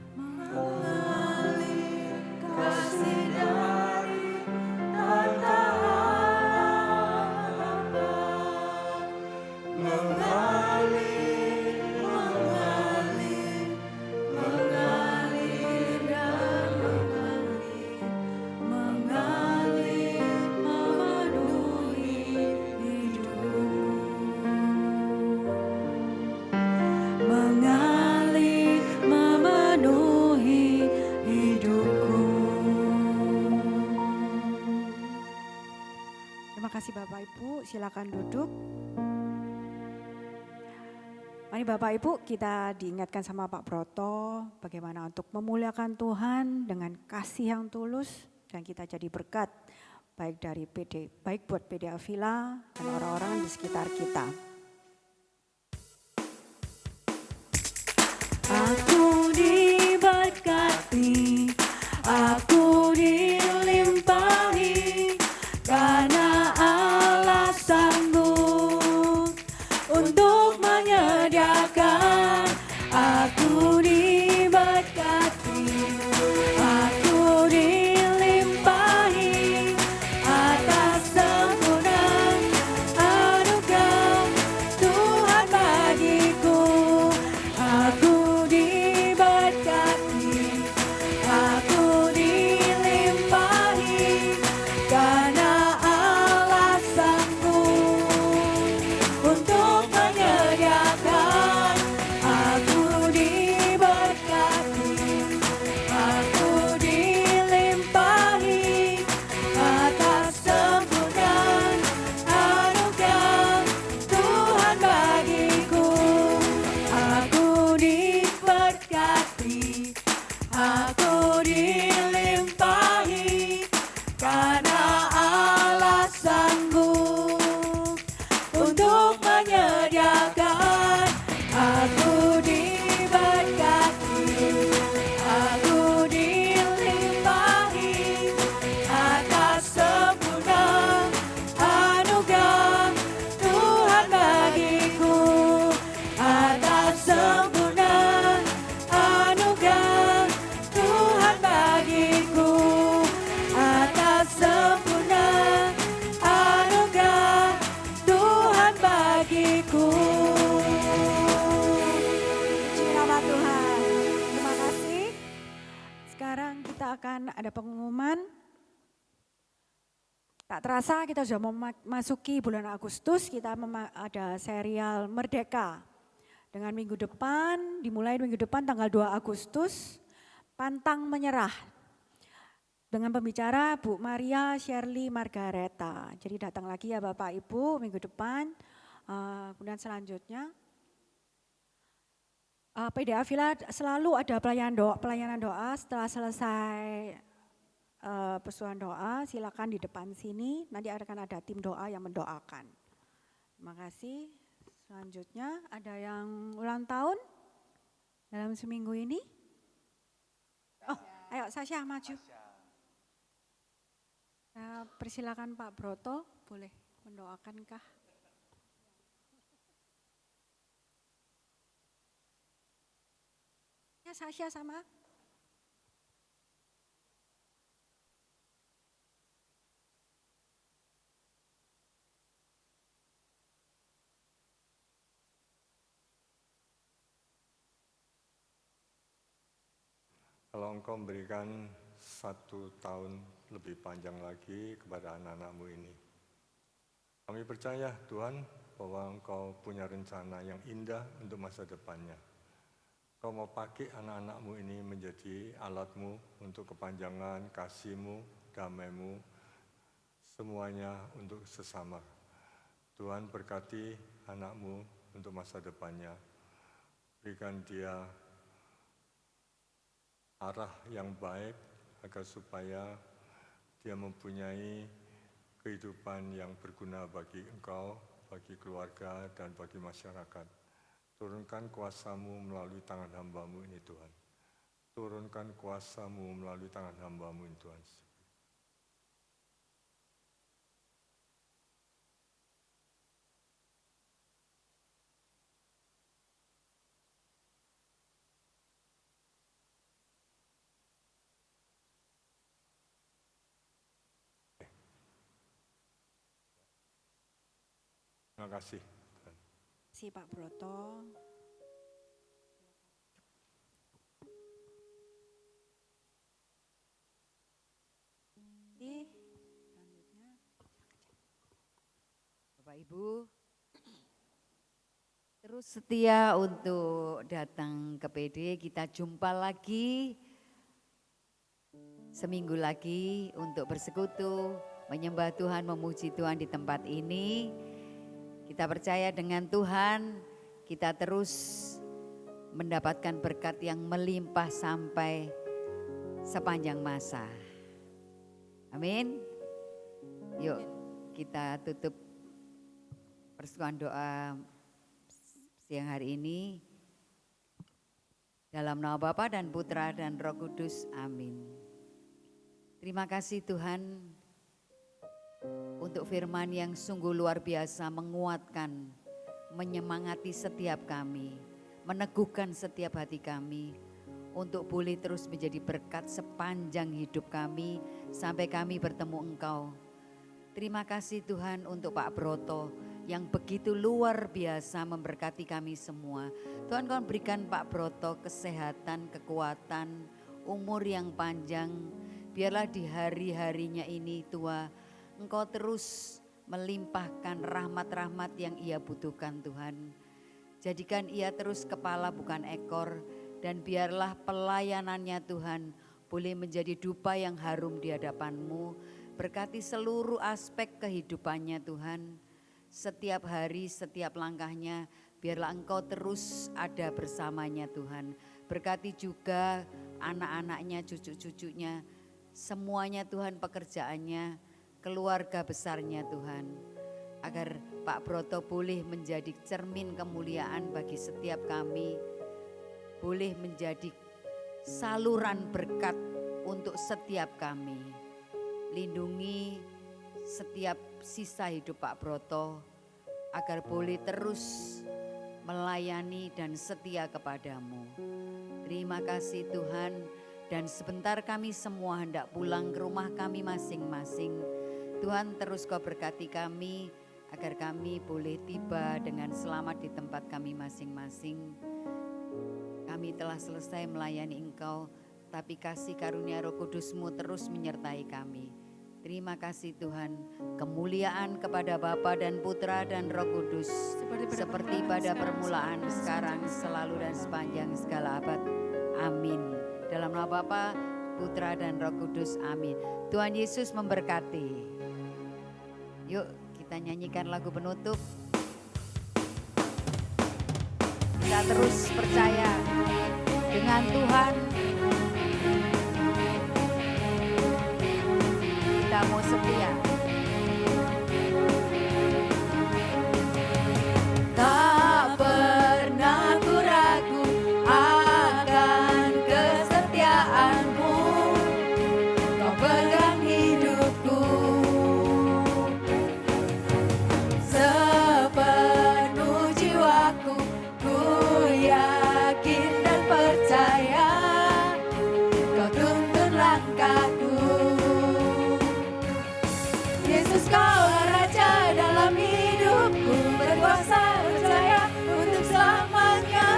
mengalir kasih dari tata Bapa, mengalir, mengalir, mengalir dan mengalir, memenuhi hidup. Mengalir memenuhi hidupku. Terima kasih Bapak Ibu, silakan duduk. Mari Bapak Ibu, kita diingatkan sama Pak Broto bagaimana untuk memuliakan Tuhan dengan kasih yang tulus dan kita jadi berkat baik dari baik buat PD Avila dan orang-orang di sekitar kita. Aku diberkati, aku dilimpahi, karena Allah sanggup untuk menyediakan. Aku diberkati, aku dilimpahi, atas sempurna anugerah Tuhan bagiku. Aku diberkati, aku dilimpahi, karena Allah sanggup untuk menyediakan. ada pengumuman. Tak terasa kita sudah memasuki bulan Agustus, kita ada serial Merdeka. Dengan minggu depan, dimulai minggu depan tanggal 2 Agustus, Pantang Menyerah. Dengan pembicara Bu Maria Shirley Margareta. Jadi datang lagi ya Bapak Ibu minggu depan. Kemudian selanjutnya, PDA Villa selalu ada pelayanan doa setelah selesai persoalan doa, silakan di depan sini, nanti akan ada tim doa yang mendoakan. Terima kasih. Selanjutnya ada yang ulang tahun dalam seminggu ini. Oh, ayo Sasha maju. Persilakan Pak Broto, boleh mendoakankah? Ya Sasha sama. Kalau engkau memberikan 1 tahun lebih panjang lagi kepada anak-anakmu ini. Kami percaya Tuhan bahwa engkau punya rencana yang indah untuk masa depannya. Kau mau pakai anak-anakmu ini menjadi alatmu untuk kepanjangan kasih-Mu, damai-Mu, semuanya untuk sesama. Tuhan berkati anakmu untuk masa depannya. Berikan dia arah yang baik agar supaya dia mempunyai kehidupan yang berguna bagi engkau, bagi keluarga, dan bagi masyarakat. Turunkan kuasa-Mu melalui tangan hamba-Mu ini Tuhan. Turunkan kuasa-Mu melalui tangan hamba-Mu ini Tuhan. Terima kasih. Si Pak Broto. Selanjutnya. Bapak Ibu, terus setia untuk datang ke PD, kita jumpa lagi seminggu lagi untuk bersekutu, menyembah Tuhan, memuji Tuhan di tempat ini. Kita percaya dengan Tuhan, kita terus mendapatkan berkat yang melimpah sampai sepanjang masa. Amin. Yuk kita tutup persekutuan doa siang hari ini. Dalam nama Bapa dan Putra dan Roh Kudus, amin. Terima kasih Tuhan untuk firman yang sungguh luar biasa, menguatkan, menyemangati setiap kami, meneguhkan setiap hati kami untuk boleh terus menjadi berkat sepanjang hidup kami sampai kami bertemu Engkau. Terima kasih Tuhan untuk Pak Broto yang begitu luar biasa memberkati kami semua. Tuhan Kau berikan Pak Broto kesehatan, kekuatan, umur yang panjang. Biarlah di hari-harinya ini Tuhan Engkau terus melimpahkan rahmat-rahmat yang ia butuhkan Tuhan. Jadikan ia terus kepala bukan ekor, dan biarlah pelayanannya Tuhan boleh menjadi dupa yang harum di hadapan-Mu. Berkati seluruh aspek kehidupannya Tuhan. Setiap hari, setiap langkahnya, biarlah Engkau terus ada bersamanya Tuhan. Berkati juga anak-anaknya, cucu-cucunya, semuanya Tuhan, pekerjaannya, keluarga besarnya Tuhan, agar Pak Broto boleh menjadi cermin kemuliaan bagi setiap kami, boleh menjadi saluran berkat untuk setiap kami. Lindungi setiap sisa hidup Pak Broto, agar boleh terus melayani dan setia kepadamu. Terima kasih Tuhan, dan sebentar kami semua hendak pulang ke rumah kami masing-masing. Tuhan terus Kau berkati kami agar kami boleh tiba dengan selamat di tempat kami masing-masing. Kami telah selesai melayani Engkau tapi kasih karunia Roh Kudus-Mu terus menyertai kami. Terima kasih Tuhan, kemuliaan kepada Bapa dan Putra dan Roh Kudus, seperti pada permulaan, sekarang, selalu dan sepanjang segala abad. Amin. Dalam nama Bapa, Putra dan Roh Kudus, amin. Tuhan Yesus memberkati. Yuk kita nyanyikan lagu penutup. Kita terus percaya dengan Tuhan. Kita mau setia. Tak pernah ku ragu akan kesetiaan-Mu. Kau pegang hidupku. Sepenuh jiwaku ku yakin dan percaya. Kau tuntun langkahku. Yesus, Kaulah Raja dalam hidupku, berkuasa percaya untuk selamanya.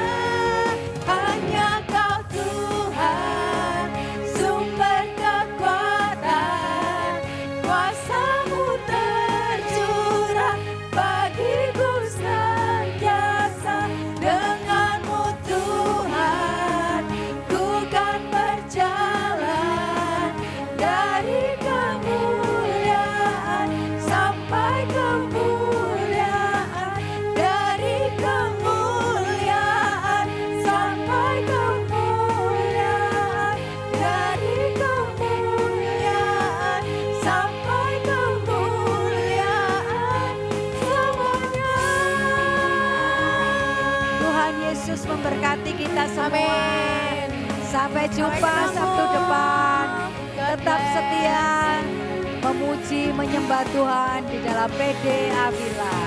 Hanya Kau Tuhan, sumber kekuatan, kuasa-Mu tercurah bagiku senantiasa. Dengan-Mu Tuhan, ku kan berjalan dari kemuliaan sampai kemuliaan, dari kemuliaan sampai kemuliaan, dari kemuliaan sampai kemuliaan semuanya. Tuhan Yesus memberkati kita semua. Sampai jumpa Sabtu depan. Tetap setia memuji menyembah Tuhan di dalam PD Avila.